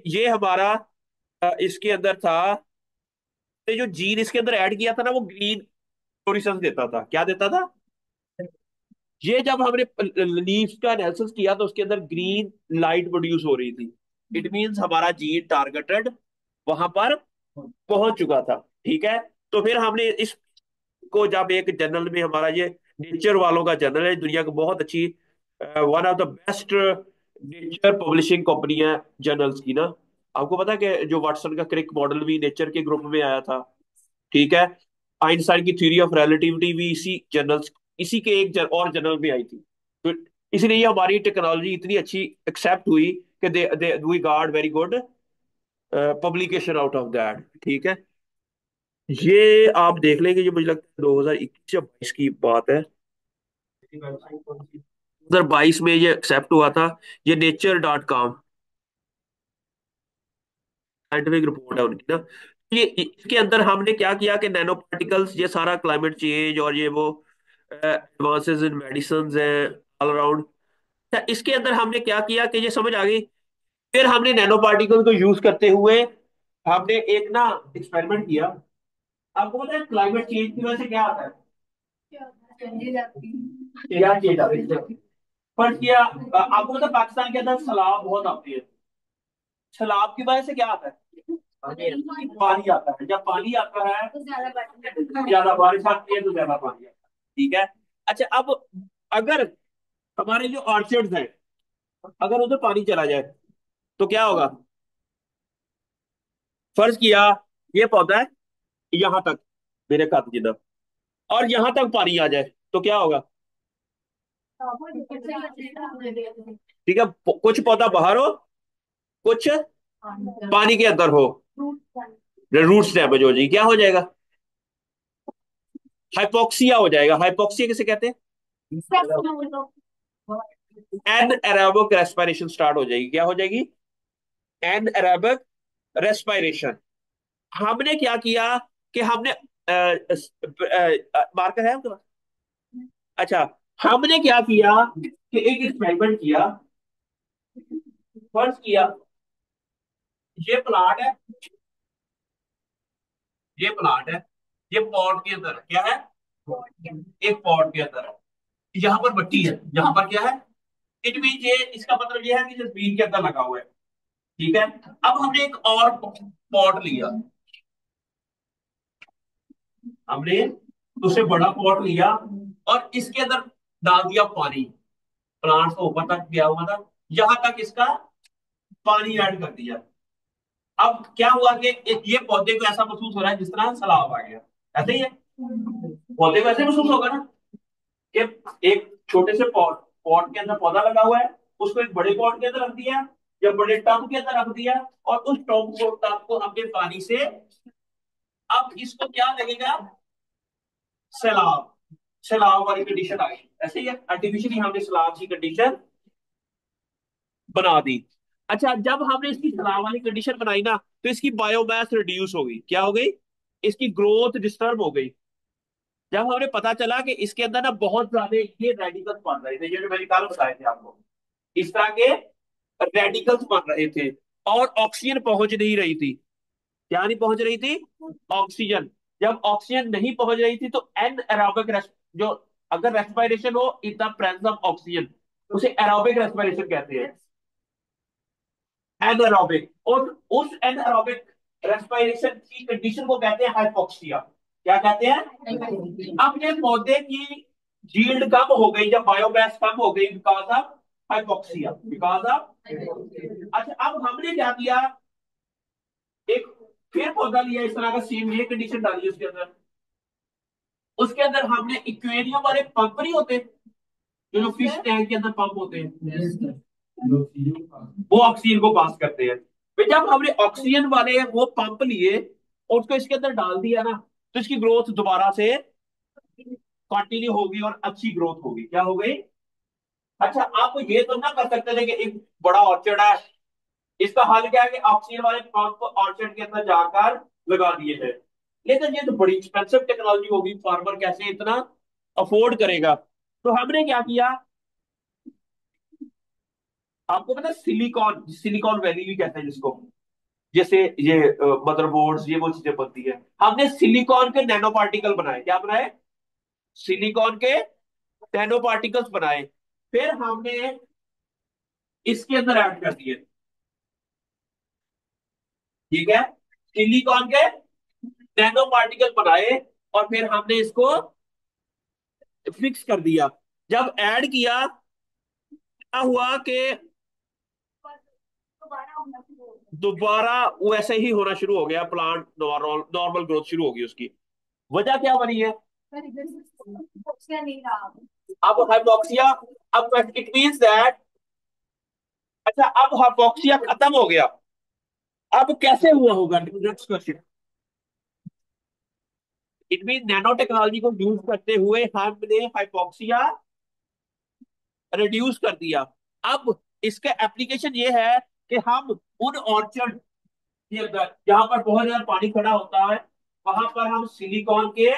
S1: ये हमारा इसके अंदर था, तो जो जीन इसके अंदर ऐड किया था ना, वो ग्रीन फ्लोरिसेंस देता था। क्या देता था? ये जब हमने लीव्स का एनालिसिस किया तो उसके अंदर ग्रीन लाइट प्रोड्यूस हो रही थी। इट मींस हमारा जीन टारगेटेड वहां पर पहुंच चुका था। ठीक है, तो फिर हमने इसको जब एक जर्नल में, हमारा ये नेचर वालों का जर्नल है, दुनिया की बहुत अच्छी, one of the best nature publishing company है जर्नल्स की ना। आपको पता है कि जो वाटसन का क्रिक मॉडल भी नेचर के ग्रुप में आया था। ठीक है, आइंस्टाइन की थ्योरी ऑफ रिलेटिविटी भी इसी जर्नल्स, इसी के एक और जर्नल में आई थी। तो इसलिए ये हमारी टेक्नोलॉजी इतनी अच्छी एक्सेप्ट हुई कि they they we got very good publication out of that. ठीक है, ये आप देख लेंगे, ये मुझे लगता है 2021 या 22 की बात है। 2022 में ये एक्सेप्ट हुआ था। ये nature.com साइंटिफिक रिपोर्ट है उनकी ना। ये इसके अंदर हमने क्या किया कि नैनो पार्टिकल्स, ये सारा क्लाइमेट चेंज और ये वो एडवांसेस इन मेडिसिन है ऑल अराउंड। इसके अंदर हमने क्या किया कि ये समझ आ गई। फिर हमने नैनो पार्टिकल को यूज करते हुए हमने एक ना एक्सपेरिमेंट किया। आपको पता है क्लाइमेट चेंज की वजह से क्या आता है? क्या चेंज आती है? फर्स्ट किया, आपको पता है पाकिस्तान के अंदर सैलाब बहुत आती है। सैलाब की वजह से क्या आता है? पानी आता है। जब पानी आता है तो ज्यादा बारिश आती है, तो ज्यादा पानी आता है। ठीक है, अच्छा, अब अगर हमारे जो ऑर्चर्ड्स हैं, अगर उधर पानी चला जाए तो क्या होगा? फर्ज किया ये पौधा है यहां तक, मेरे कद जितना, और यहां तक पानी आ जाए तो क्या होगा? ठीक है, कुछ पौधा बाहर हो, कुछ पानी के अंदर हो, रूट्स डैमेज हो जाएगी, क्या हो जाएगा? हाइपोक्सिया हो जाएगा। हाइपोक्सिया किसे कहते हैं? एन एरोबिक रेस्पिरेशन स्टार्ट हो जाएगी। क्या हो जाएगी? Anaerobic respiration. हमने क्या किया कि हमने मार्कर है आपके पास? अच्छा, हमने क्या किया कि एक एक्सपेरिमेंट किया। फर्स्ट किया, ये प्लांट है, ये प्लांट है, ये पॉट के अंदर है। क्या है? एक पॉट के अंदर है, यहाँ पर मिट्टी है, यहाँ पर क्या है? इट मीन ये, इसका मतलब ये है कि जमीन के अंदर लगा हुआ है। ठीक है, अब हमने एक और पॉट लिया, हमने उससे बड़ा पॉट लिया और इसके अंदर डाल दिया पानी। प्लांट को ऊपर तक गया हुआ था, यहां तक इसका पानी ऐड कर दिया। अब क्या हुआ कि ये पौधे को ऐसा महसूस हो रहा है जिस तरह सैलाब आ गया। ऐसे ही है, पौधे को ऐसे महसूस होगा ना कि एक छोटे से पॉट पॉट के अंदर पौधा लगा हुआ है, उसको एक बड़े पॉट के अंदर रख दिया या बड़े टब के अंदर रख दिया, और उस टब को हमने पानी से, अब इसको क्या लगेगा? सैलाब। सैलाब वाली कंडीशन आ गई। ऐसे ही है, आर्टिफिशियली हमने सैलाब की कंडीशन बना दी। अच्छा, जब हमने इसकी सलाह वाली कंडीशन बनाई ना, तो इसकी बायोमास रिड्यूस हो गई। क्या हो गई? इसकी ग्रोथ डिस्टर्ब हो गई। जब हमें पता चला कि इसके अंदर ना बहुत ज्यादा ये रेडिकल्स बन रहे थे, ये जो मैंने कल बताए थे आपको, इस तरह के रेडिकल्स बन रहे थे, और ऑक्सीजन पहुंच नहीं रही थी। क्या नहीं पहुंच रही थी? ऑक्सीजन। जब ऑक्सीजन नहीं पहुंच रही थी तो एन एरोबिक, जो अगर रेस्पिरेशन हो in the presence of oxygen, उसे एरोबिक रेस्पिरेशन कहते हैं, एनएरोबिक। और उस एनएरोबिक रेस्पिरेशन की कंडीशन को कहते हैं हाइपोक्सिया। क्या कहते हैं? अब ये पौधे की जील्ड कम हो गई, जब बायोमास कम हो गई, because of hypoxia, because of. अच्छा, अब हमने क्या किया, एक फिर पौधा लिया इस तरह का सेम, ये कंडीशन डाली उसके अंदर। उसके अंदर हमने इक्वेरियम वाले पंप नहीं होते, जो फिश टैंक के अंदर पंप होते हैं, वो ऑक्सीजन को पास करते हैं। फिर जब हमने ऑक्सीजन वाले वो पंप लिए और उसको इसके अंदर डाल दिया ना, तो इसकी ग्रोथ दोबारा से कंटिन्यू होगी और अच्छी ग्रोथ होगी। क्या हो गई? अच्छा, आप ये तो ना कर सकते थे कि एक बड़ा ऑर्चर्ड है, इसका हल क्या है कि ऑक्सीजन वाले पंप ऑर्चर्ड के अंदर जाकर लगा दिए हैं। लेकिन ये तो बड़ी एक्सपेंसिव टेक्नोलॉजी होगी, फार्मर कैसे इतना अफोर्ड करेगा? तो हमने क्या किया, आपको पता है सिलिकॉन, सिलिकॉन वैली भी कहते हैं जिसको, जैसे ये मदरबोर्ड्स, ये वो चीजें बनती है, हमने सिलिकॉन के नैनो पार्टिकल बनाए। क्या बनाए? सिलिकॉन के नैनो पार्टिकल्स बनाए। फिर हमने इसके अंदर ऐड कर दिए। ठीक है, सिलिकॉन के नैनो पार्टिकल बनाए और फिर हमने इसको फिक्स कर दिया। जब ऐड किया, क्या हुआ कि दोबारा वैसे ही होना शुरू हो गया, प्लांट नॉर्मल नॉर्मल ग्रोथ शुरू होगी उसकी। वजह क्या बनी है? अब हाइपोक्सिया। अब इट मींस दैट, अच्छा अब हाइपोक्सिया खत्म हो गया। अब कैसे हुआ होगा, next question. It mean nano technology को यूज करते हुए हमने हाइपोक्सिया रिड्यूस कर दिया। अब इसका एप्लीकेशन ये है कि हम उन ऑर्चर्ड के अंदर जहां पर बहुत ज्यादा पानी खड़ा होता है, वहां पर हम सिलिकॉन के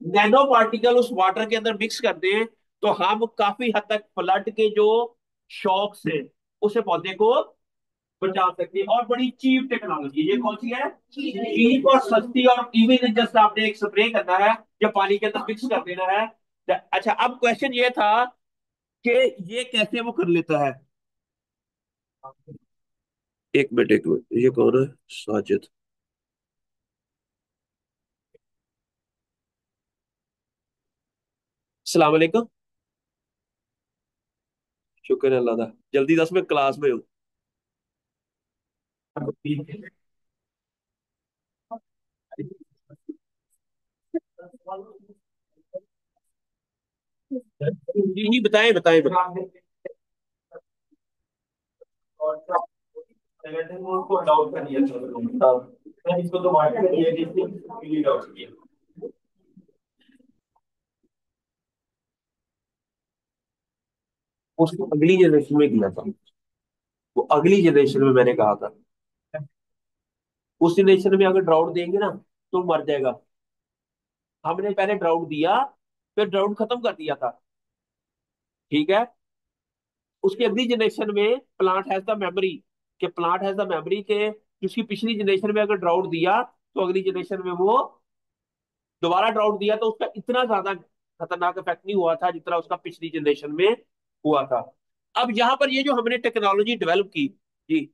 S1: नैनो पार्टिकल उस वाटर के अंदर मिक्स कर दें, तो हम काफी हद तक फ्लड के जो शॉक से उसे पौधे को बचा सकते हैं। और बड़ी चीप टेक्नोलॉजी, ये कौन सी है? चीप और सस्ती, और इवन जस्ट आपने एक स्प्रे करना है या पानी के अंदर मिक्स कर देना है। अच्छा, अब क्वेश्चन ये था कि ये कैसे वो कर लेता है। एक मिनट, एक मिनट, ये कौन है? साजिद। सलाम वालेकुम। शुक्र है अल्लाह का, जल्दी 10 में क्लास में हूँ। जी जी, बताएं बताएं बताएं। उसको डाउट कर दिया, इसको तो मार्केट में डाउट किया। उसको अगली जनरेशन में किया था, वो अगली जनरेशन में मैंने कहा था। उस जनरेशन में अगर ड्राउट देंगे ना तो मर जाएगा। हमने पहले ड्राउट दिया, फिर ड्राउट खत्म कर दिया था। ठीक है, उसकी अगली जनरेशन में प्लांट हैज द मेमोरी, के प्लांट हैज द मेमोरी के उसकी पिछली जनरेशन में अगर ड्राउट दिया, तो अगली जनरेशन में वो दोबारा ड्राउट दिया तो उसका इतना ज्यादा खतरनाक इफेक्ट नहीं हुआ था जितना उसका पिछली जनरेशन में हुआ था। अब यहाँ पर ये जो हमने टेक्नोलॉजी डेवलप की, जी,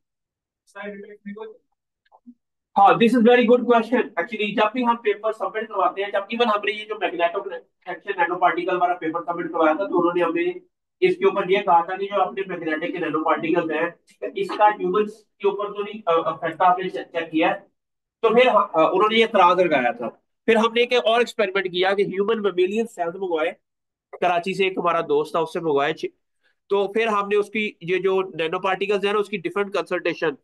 S1: हाँ, this is very good question. Actually जब भी हम पेपर सबमिट करवाते हैं, जब इवन हमने ये जो मैग्नेटो एक्शन नैनो पार्टिकल वाला पेपर सबमिट करवाया था, तो उन्होंने हमें इसके ऊपर ये कहा था कि जो अपने मैग्नेटिक के नैनो पार्टिकल्स हैं, इसका ह्यूमंस के ऊपर तो नहीं इफेक्ट आपने चेक किया है। तो फिर उन्होंने ये एतराज लगाया था। फिर हमने एक और एक्सपेरिमेंट किया कि ह्यूमन मेमेलियन सेल्स मंगवाए, कराची से एक हमारा दोस्त था उससे मंगवाए। तो फिर हमने उसकी ये जो नैनो पार्टिकल्स है ना, उसकी डिफरेंट कंसंट्रेशन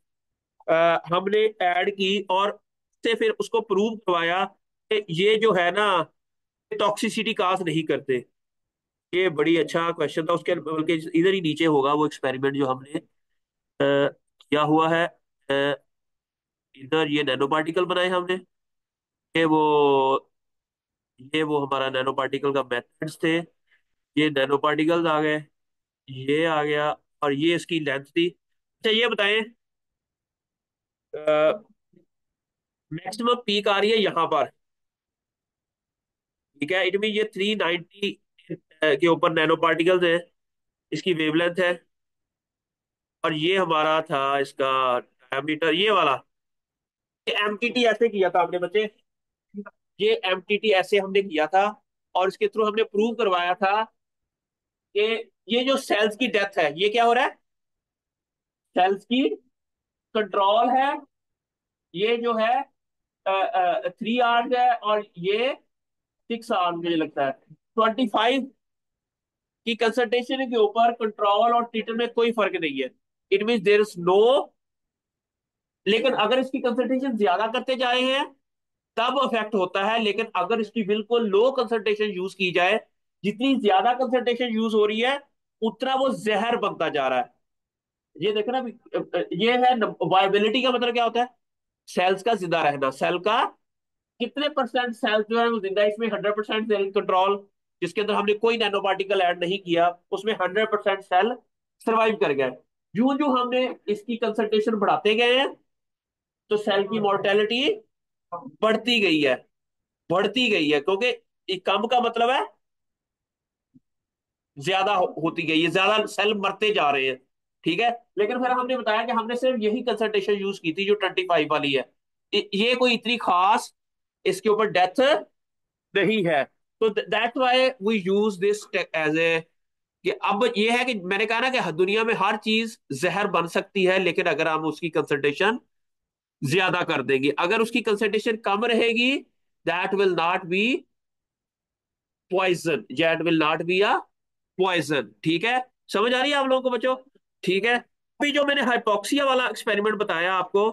S1: हमने ऐड की, और से फिर उसको प्रूव करवाया कि ये जो है ना, टॉक्सिसिटी काज नहीं करते। ये बड़ी अच्छा क्वेश्चन था, उसके बल्कि इधर ही नीचे होगा वो एक्सपेरिमेंट जो हमने किया हुआ है। इधर ये नैनो पार्टिकल बनाए हमने। ये वो ये वो हमारा नैनो पार्टिकल का मेथड्स थे। ये नैनो पार्टिकल्स आ गए, ये आ गया, और ये इसकी लेंथ थी। अच्छा ये बताएं, मैक्सिमम पीक आ रही है यहाँ पर, ठीक है। इट मीन ये 390 के ऊपर नैनो पार्टिकल्स है, इसकी वेवलेंथ है। और ये हमारा था इसका डायमीटर, ये वाला। ये एमटीटी ऐसे किया था हमने बच्चे, ये एमटीटी ऐसे हमने किया था। और इसके थ्रू हमने प्रूव करवाया था कि ये जो सेल्स की डेथ है, ये क्या हो रहा है, सेल्स की कंट्रोल है। ये जो है 3 आवर्स है, और ये 6 आवर्स मुझे लगता है। 25 की कंसंट्रेशन के ऊपर कंट्रोल और ट्रीटर में कोई फर्क नहीं है। It mean there is no. लेकिन अगर इसकी कंसंट्रेशन ज्यादा करते जाए हैं तब इफेक्ट होता है। लेकिन अगर इसकी बिल्कुल लो कंसंट्रेशन यूज की जाए, जितनी ज्यादा कंसंट्रेशन यूज हो रही है उतना वो जहर बनता जा रहा है। ये देखो ना ये है वायबिलिटी का मतलब क्या होता है, सेल्स का जिंदा रहना। सेल का कितने परसेंट सेल्स जो है वो जिंदा है, इसमें 100% सेल कंट्रोल, जिसके अंदर हमने कोई नैनो पार्टिकल ऐड नहीं किया, उसमें 100% सेल सर्वाइव कर गए। यूं जो हमने इसकी कंसंट्रेशन बढ़ाते गए हैं तो सेल की मोर्टेलिटी बढ़ती गई है, बढ़ती गई है, क्योंकि ये कम का मतलब है ज्यादा होती गई है, ज्यादा सेल मरते जा रहे हैं, ठीक है। लेकिन फिर हमने बताया कि हमने सिर्फ यही कंसंट्रेशन यूज की थी जो 25 वाली है। ये कोई इतनी खास इसके ऊपर डेथ नहीं है। तो that's why we use this as a, कि अब ये है कि मैंने कहा ना कि दुनिया में हर चीज जहर बन सकती है, लेकिन अगर हम उसकी कंसंट्रेशन ज्यादा कर देंगे, अगर उसकी कंसंट्रेशन कम रहेगी, that will not be poison, that will not be a poison, ठीक है। समझ आ रही है आप लोगों को बच्चों? ठीक है। अभी जो मैंने हाइपोक्सिया वाला एक्सपेरिमेंट बताया आपको,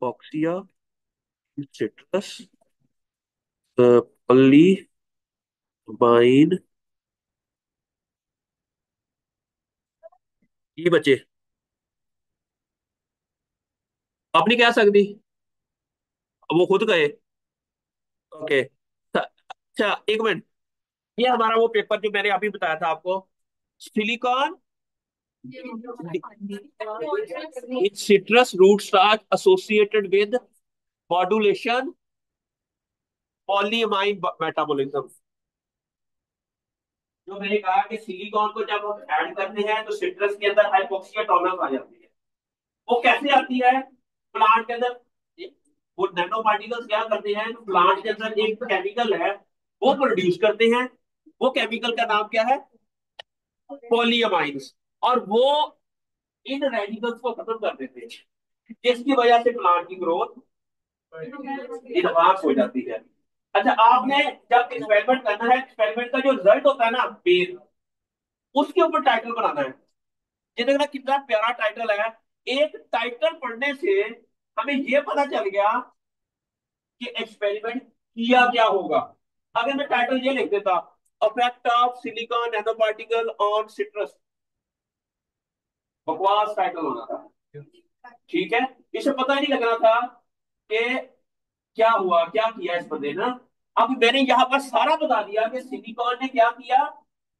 S1: हाइपोक्सिया सिट्रस पॉलीमाइन, ये बच्चे आप नहीं कह सकती, वो खुद गए। ओके। अच्छा एक मिनट, ये हमारा वो पेपर जो मैंने अभी बताया था आपको, silicon in citrus root starch associated with modulation polyamine metabolism. जो मैंने कहा कि सिलिकॉन को जब हम ऐड करते हैं तो सिट्रस के अंदर हाइपोक्सिया टॉलरेंस आ जाती है। वो कैसे आती है, प्लांट के अंदर वो नैनो पार्टिकल्स क्या करते हैं, प्लांट के अंदर एक केमिकल है वो प्रोड्यूस करते हैं। वो केमिकल का नाम क्या है, पॉलीअमाइन्स। और वो इन रेडिकल्स को खत्म कर देते हैं, जिसकी वजह से प्लांट की ग्रोथ एडवांस हो जाती है। अच्छा आपने जब एक्सपेरिमेंट करना है, एक्सपेरिमेंट का जो रिजल्ट होता है ना पेन, उसके ऊपर टाइटल बनाना है। ये देखना कितना प्यारा टाइटल है। एक टाइटल पढ़ने से हमें ये पता चल गया कि एक्सपेरिमेंट किया क्या होगा। अगर मैं टाइटल ये लिख देता, effect of silicon nano particle on citrus, बकवास टाइटल होना था, ठीक है। इसे पता ही नहीं लगना था कि क्या हुआ, क्या किया इस बंदे ने। अब मैंने यहां पर सारा बता दिया कि सिलिकॉन ने क्या किया,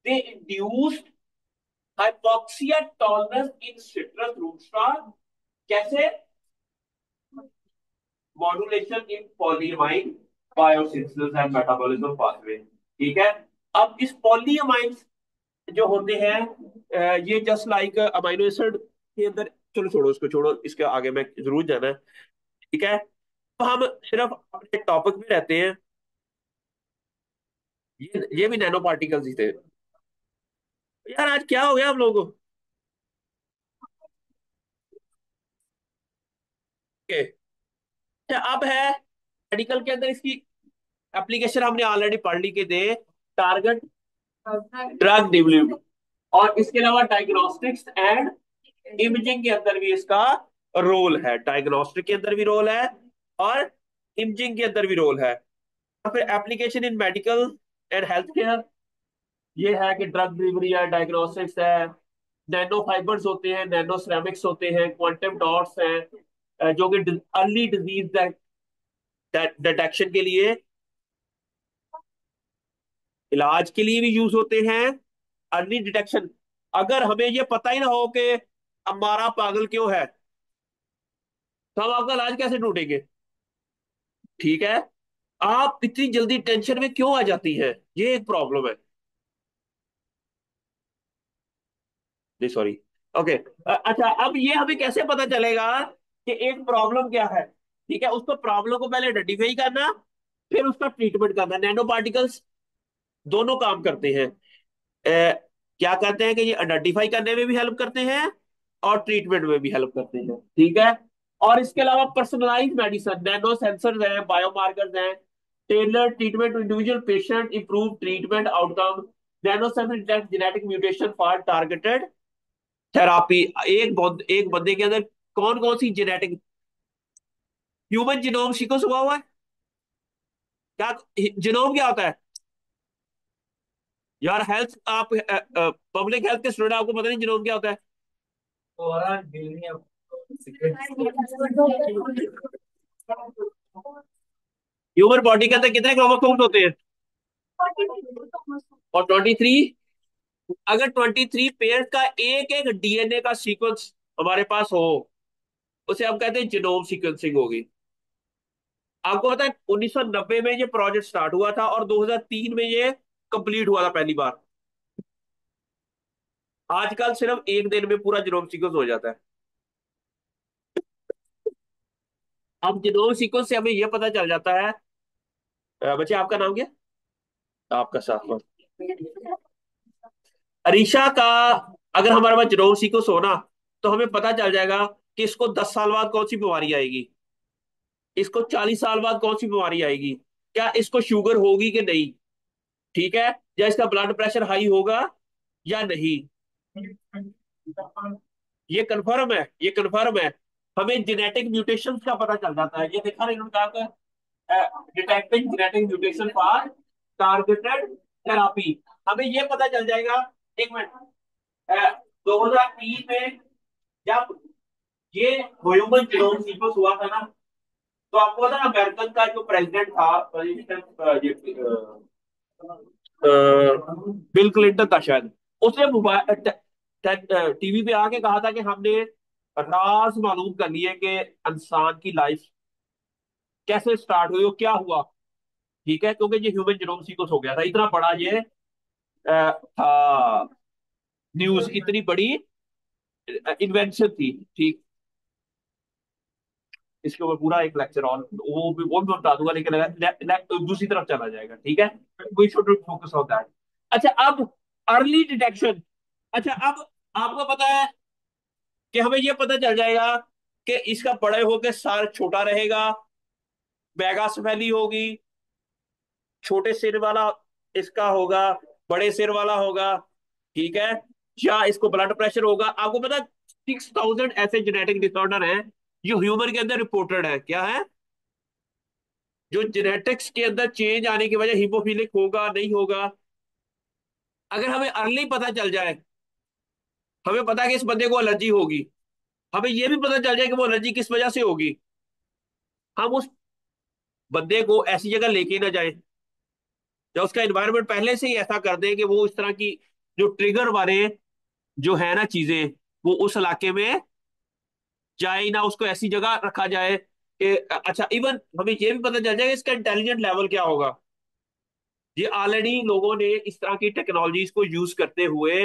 S1: they induced hypoxia tolerance in citrus root star. कैसे, modulation in polyamine biosynthesis and metabolism pathway, ठीक है। अब इस पॉलीमाइन जो होते हैं ये जस्ट लाइक अमाइनो एसिड के अंदर, चलो छोड़ो इसको, छोड़ो इसके आगे मैं जरूर जाना है, ठीक है। तो हम सिर्फ अपने टॉपिक में रहते हैं। ये भी नैनो पार्टिकल्स ही थे यार। आज क्या हो गया आप लोगों को? Okay. अच्छा अब है मेडिकल के अंदर इसकी एप्लीकेशन हमने ऑलरेडी पढ़ ली के दे, टारगेट ड्रग डेवलपमेंट, और इसके अलावा डायग्नोस्टिक्स एंड इमेजिंग के अंदर भी इसका रोल है। डायग्नोस्टिक के अंदर भी रोल है और इमेजिंग के अंदर भी रोल है। और फिर application in medical and health care, ये है कि ड्रग डिलीवरी है, डायग्नोस्टिक्स है, नैनो फाइबर्स होते हैं, नैनो सिरेमिक्स होते हैं, क्वांटम डॉट्स हैं, जो कि अर्ली डिजीज डिटेक्शन के लिए, इलाज के लिए भी यूज होते हैं, अर्ली डिटेक्शन। अगर हमें ये पता ही ना हो कि हमारा पागल क्यों है, तो हम आपका इलाज कैसे ढूंढेंगे? ठीक है, आप इतनी जल्दी टेंशन में क्यों आ जाती हैं, ये एक प्रॉब्लम है। जी सॉरी। ओके। अच्छा, अब ये हमें कैसे पता चलेगा कि एक प्रॉब्लम क्या है? ठीक है, उसको प्रॉब्लम को पहले आइडेंटिफाई करना, फिर उसका ट्रीटमेंट करना। नैनो पार्टिकल्स दोनों काम करते हैं। क्या करते हैं कि ये आइडेंटिफाई करने में भी हेल्प करते हैं और ट्रीटमेंट में भी हेल्प करते हैं। ठीक है, और इसके अलावा पर्सनलाइज मेडिसिन, नैनो सेंसर्स हैं, बायोमार्कर्स हैं, tailor treatment to individual patient, improve treatment outcome, nano sensor detect genetic mutation for targeted therapy. एक बंदे के अंदर कौन कौन सी जेनेटिक, ह्यूमन जीनोम सीक्वेंस हुआ हुआ है क्या? जीनोम क्या होता है यार? हेल्थ, आप पब्लिक हेल्थ के स्टूडेंट, आपको पता नहीं जीनोम क्या होता है? ह्यूमन बॉडी के अंदर कितने क्रोमोसोम्स होते हैं? और 23। अगर 23 पेयर का एक एक डीएनए का सीक्वेंस हमारे पास हो, उसे हम कहते हैं जीनोम सीक्वेंसिंग होगी। आपको पता है 1990 में ये प्रोजेक्ट स्टार्ट हुआ था और 2003 में ये कंप्लीट हुआ था पहली बार। आजकल सिर्फ एक दिन में पूरा जीनोम सीक्वेंस हो जाता है। अब जीनोम सीक्वेंस से हमें यह पता चल जाता है। बच्चे, आपका नाम क्या? आपका साफ, अरीशा का। अगर हमारे पास जीनोम सीक्वेंस हो ना, तो हमें पता चल जाएगा कि इसको 10 साल बाद कौन सी बीमारी आएगी, इसको 40 साल बाद कौन सी बीमारी आएगी, क्या इसको शुगर होगी कि नहीं, ठीक है, या इसका ब्लड प्रेशर हाई होगा या नहीं। ये कंफर्म है, ये कंफर्म है। हमें जेनेटिक म्यूटेशन का पता चल जाता है। ये देखा ना इन्होंने कहा, detecting genetic mutation for targeted therapy. हमें ये पता चल जाएगा। एक मिनट। 2003 में जब ये ह्यूमन जीनोम सीक्वेंस हुआ था ना, तो आपको पता है अमेरिकन का जो प्रेसिडेंट था, बिल क्लिंटन था शायद, उसने टीवी पे आके कहा था कि हमने राज मालूम कर लिए कि इंसान की लाइफ कैसे स्टार्ट हुई और क्या हुआ। ठीक है, क्योंकि ये ह्यूमन जीनोम सीक्वेंस हो गया था, इतना बड़ा ये था, न्यूज इतनी बड़ी इन्वेंशन थी। ठीक, इसके ऊपर पूरा एक लेक्चर और वो भी मैं बता दूंगा, लेकिन दूसरी तरफ चला जाएगा। ठीक है, we should focus on that. अच्छा, अब अर्ली डिटेक्शन। अच्छा, अब आपको पता है कि हमें यह पता चल जाएगा कि इसका बड़े होकर सर छोटा रहेगा, मेगासेफेली होगी, छोटे सिर वाला इसका होगा, बड़े सिर वाला होगा। ठीक है, या इसको ब्लड प्रेशर होगा। आपको पता है 6,000 ऐसे जेनेटिक डिसऑर्डर हैं जो ह्यूमन के अंदर रिपोर्टेड है। क्या है? जो जेनेटिक्स के अंदर चेंज आने की वजह हीमोफिलिक होगा नहीं होगा। अगर हमें अर्ली पता चल जाए, हमें पता है कि इस बंदे को एलर्जी होगी, हमें यह भी पता चल जाए कि वो एलर्जी किस वजह से होगी, हम उस बंदे को ऐसी जगह लेके ना जाए, या उसका एनवायरनमेंट पहले से ही ऐसा कर दे कि वो इस तरह की जो ट्रिगर वाले जो है ना चीजें, वो उस इलाके में जाए ही ना, उसको ऐसी जगह रखा जाए कि अच्छा, इवन हमें ये भी पता चल जाए कि इसका इंटेलिजेंट लेवल क्या होगा। ये ऑलरेडी लोगों ने इस तरह की टेक्नोलॉजीज को यूज करते हुए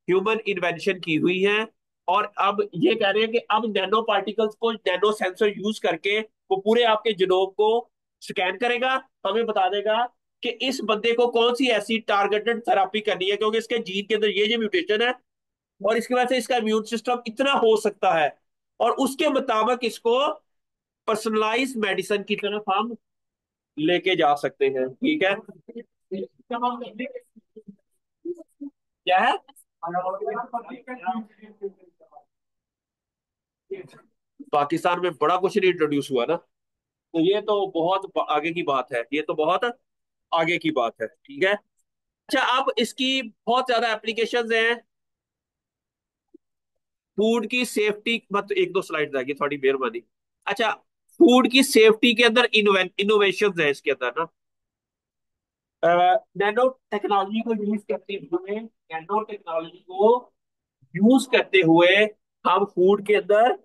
S1: ह्यूमन इन्वेंशन की हुई है। और अब ये कह रहे हैं कि अब नैनो पार्टिकल्स को, नैनो सेंसर यूज करके वो पूरे आपके जीनोम को स्कैन करेगा, हमें बता देगा कि इस बंदे को कौन सी ऐसी टारगेटेड थेरापी करनी है, क्योंकि इसके जीन के अंदर ये म्यूटेशन है और इसकी वजह से इसका इम्यून सिस्टम इतना हो सकता है। और उसके मुताबिक इसको पर्सनलाइज मेडिसिन की तरफ हम लेके जा सकते हैं। ठीक है, क्या है? पाकिस्तान में बड़ा कुछ नहीं इंट्रोड्यूस हुआ ना, तो ये तो बहुत आगे की बात है, ये तो बहुत आगे की बात है। ठीक है, अच्छा, अब इसकी बहुत ज्यादा एप्लीकेशंस हैं। फूड की सेफ्टी, मत एक दो स्लाइड आएगी, थोड़ी मेहरबानी। अच्छा, फूड की सेफ्टी के अंदर इनोवेशन है इसके अंदर ना। नैनो टेक्नोलॉजी को यूज करते हुए, नैनो टेक्नोलॉजी को यूज करते हुए हम फूड के अंदर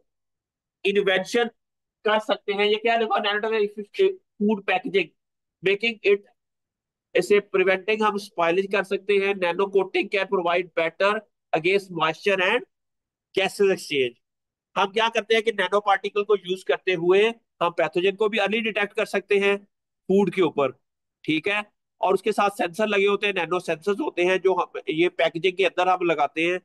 S1: इन्वेंशन कर सकते हैं। ये क्या देखो, nano food packaging, making it, इसे प्रिवेंटिंग, हम स्पॉइलेज कर सकते हैं। Nano coating can provide better against moisture and gases exchange. हम क्या करते हैं कि नैनो पार्टिकल को यूज करते हुए हम पैथोजन को भी अर्ली डिटेक्ट कर सकते हैं फूड के ऊपर। ठीक है। और उसके साथ सेंसर लगे होते हैं, नैनो सेंसर्स होते हैं जो हम ये पैकेजिंग के अंदर हम लगाते हैं,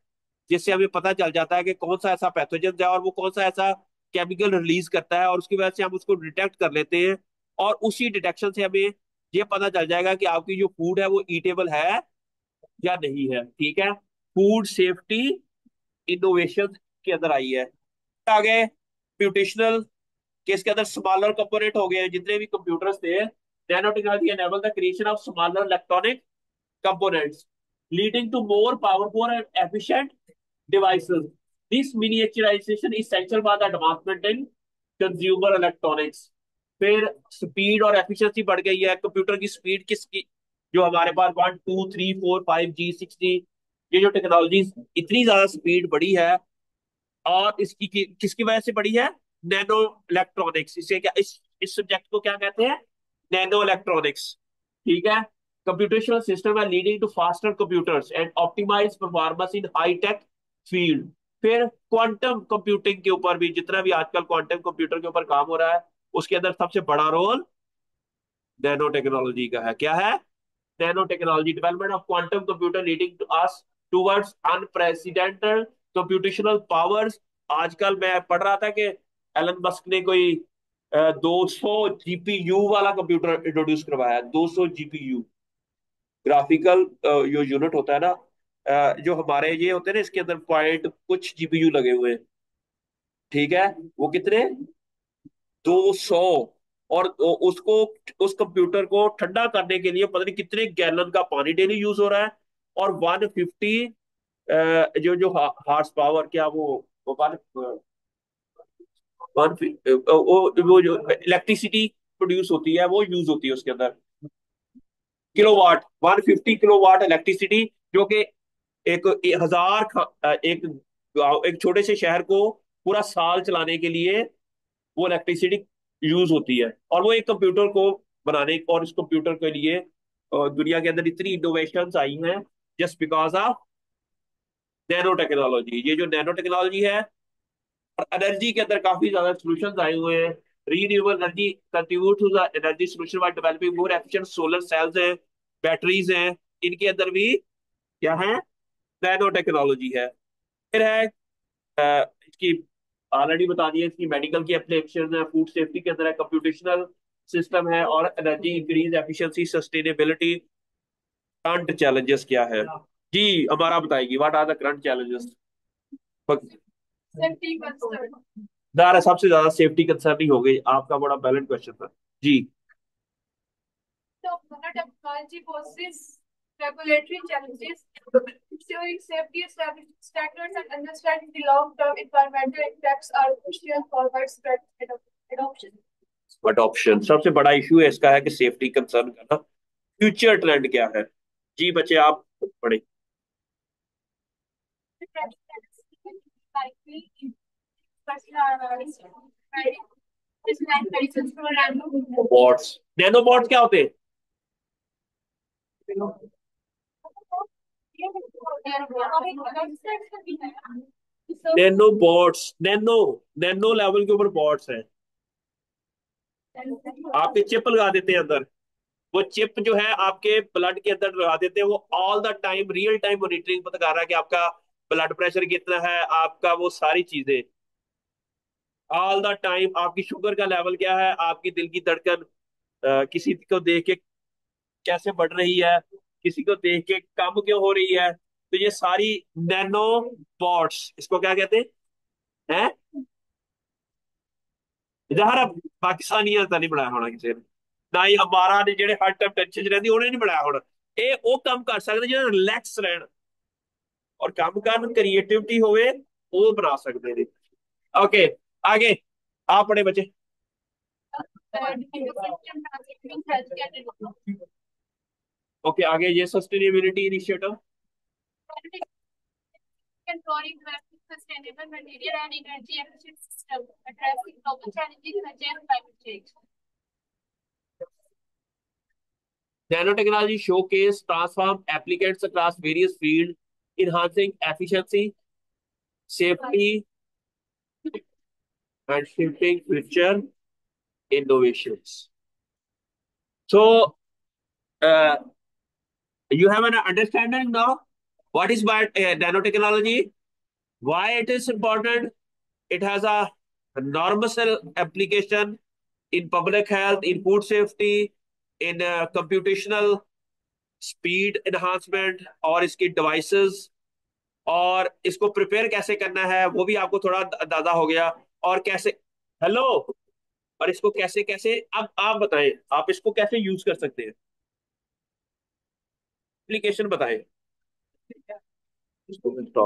S1: जिससे हमें पता चल जाता है कि कौन सा ऐसा पैथोजन है और वो कौन सा ऐसा केमिकल रिलीज करता है, और उसकी वजह से हम उसको डिटेक्ट कर लेते हैं। और उसी डिटेक्शन से हमें ये पता चल जाएगा कि आपकी जो फूड है वो ईटेबल है या नहीं है। ठीक है। फूड सेफ्टी इनोवेशन के अंदर आई है। आगे कंप्यूटेशनल के इसके अंदर स्मॉलर कंपोनेंट हो गए, जितने भी कंप्यूटर्स थे। Nano technology enable the creation of smaller electronic components, leading to more powerful and efficient devices. This miniaturization is essential for the advancement in consumer electronics. फिर स्पीड और एफिशिएंसी बढ़ गई है। कंप्यूटर की स्पीड किसकी, जो हमारे पास 1 2 3 4 5 G 6G, ये जो टेक्नोलॉजी इतनी ज्यादा स्पीड बढ़ी है, और इसकी किसकी वजह से बढ़ी है? Nano electronics. इसे क्या, इस सब्जेक्ट को क्या कहते हैं? Nano electronics. ठीक है। कंप्यूटेशनल सिस्टम है leading to faster computers and optimise performance in high tech field. फिर क्वांटम कंप्यूटिंग के ऊपर भी, जितना भी आजकल क्वांटम कंप्यूटर के ऊपर काम हो रहा है, उसके अंदर सबसे बड़ा रोल नैनो टेक्नोलॉजी का है। क्या है? Nano technology, development of quantum computer leading to us towards unprecedented computational powers. आजकल मैं पढ़ रहा था कि एलन मस्क ने कोई 200 जीपीयू वाला कंप्यूटर इंट्रोड्यूस करवाया है। 200 जीपीयू, ग्राफिकल जो यूनिट होता है ना, जो हमारे ये होते हैं ना, इसके अंदर पॉइंट कुछ जीपीयू लगे हुए हैं। ठीक है। वो कितने? 200। और उसको, उस कंप्यूटर को ठंडा करने के लिए पता नहीं कितने गैलन का पानी डेली यूज हो रहा है। और 150 जो जो हार्स पावर, क्या वो वन वो जो इलेक्ट्रिसिटी प्रोड्यूस होती है वो यूज होती है उसके अंदर। किलोवाट, 150 किलोवाट इलेक्ट्रिसिटी, जो कि एक 1000 एक गाँव, एक छोटे से शहर को पूरा साल चलाने के लिए वो इलेक्ट्रिसिटी यूज होती है। और वो एक कंप्यूटर को बनाने, और इस कंप्यूटर के लिए दुनिया के अंदर इतनी इनोवेशन आई हैं, just because of nano technology. ये जो नैनो टेक्नोलॉजी है, और एनर्जी के अंदर काफी ज्यादा सोल्यूशन आए हुए हैं। Renewable energy contribute to the energy solution by developing more efficient solar cells हैं, बैटरीज हैं। इनके अंदर भी क्या है? नैनो टेक्नोलॉजी है। फिर है इसकी, ऑलरेडी बता दिया, इसकी मेडिकल की एप्लीकेशन है, फूड सेफ्टी के अंदर है, कंप्यूटेशनल सिस्टम है, और energy increase efficiency sustainability. Current challenges क्या है? जी, हमारा बताएगी, what are the current challenges?
S2: Safety concern.
S1: दारा सबसे ज्यादा सेफ्टी कंसर्न ही हो गई, आपका बड़ा बैलेंस क्वेश्चन था। जी।
S2: So, technology poses regulatory challenges. Ensuring safety standards and understanding the long-term environmental impacts are crucial for widespread adoption.
S1: Adoption सबसे बड़ा इशू है इसका, है कि सेफ्टी कंसर्न का ना। फ्यूचर ट्रेंड क्या है? जी बच्चे, आप पढ़े।
S2: The trends likely in personalized medicines program.
S1: Bots, nano bots क्या होते हैं? Nano bots, nano, nano level के ऊपर बॉट्स हैं। आपके चिप लगा देते हैं अंदर। वो चिप जो है आपके ब्लड के अंदर लगा देते हैं, वो all the time real time monitoring पता कर रहा है कि आपका ब्लड प्रेशर कितना है, आपका वो सारी चीजें ऑल द टाइम, आपकी शुगर का लेवल क्या है, आपकी दिल की धड़कन किसी को देख के कैसे बढ़ रही है, किसी को देख के कम क्यों हो रही है। तो ये सारी नैनो बॉट्स, इसको क्या कहते हैं? जहर पाकिस्तानी तो नहीं बनाया होना किसी ने, ना ही हमारा ने जेडे हर टाइम टेंशन च रहिंदी उन्हें नहीं बनाया होना। ਇਹ ਉਹ ਕੰਮ ਕਰ ਸਕਦੇ ਜਿਹੜਾ ਰਿਲੈਕਸ ਰਹਿਣ ਔਰ ਕੰਮ ਕਰਨ ਕ੍ਰੀਏਟਿਵਿਟੀ ਹੋਵੇ, ਉਹ ਬਣਾ ਸਕਦੇ ਨੇ। ओके, आगे आप पढ़े बच्चे। ओके, आगे ये sustainability initiative.
S2: Controlling drastic sustainable material and energy efficient system, addressing global challenges such as climate change.
S1: Nanotechnology showcase transform applicants across various fields, enhancing efficiency, safety, and shifting future innovations. So, uh, you have an understanding now what is nanotechnology, why it is important. It has a enormous application in public health, in food safety, in computational speed enhancement, और इसकी devices, और इसको प्रिपेयर कैसे करना है वो भी आपको थोड़ा अंदाजा हो गया। और कैसे, हेलो, और इसको कैसे कैसे, अब आप बताएं आप इसको कैसे यूज कर सकते हैं, एप्लीकेशन बताएं इसको।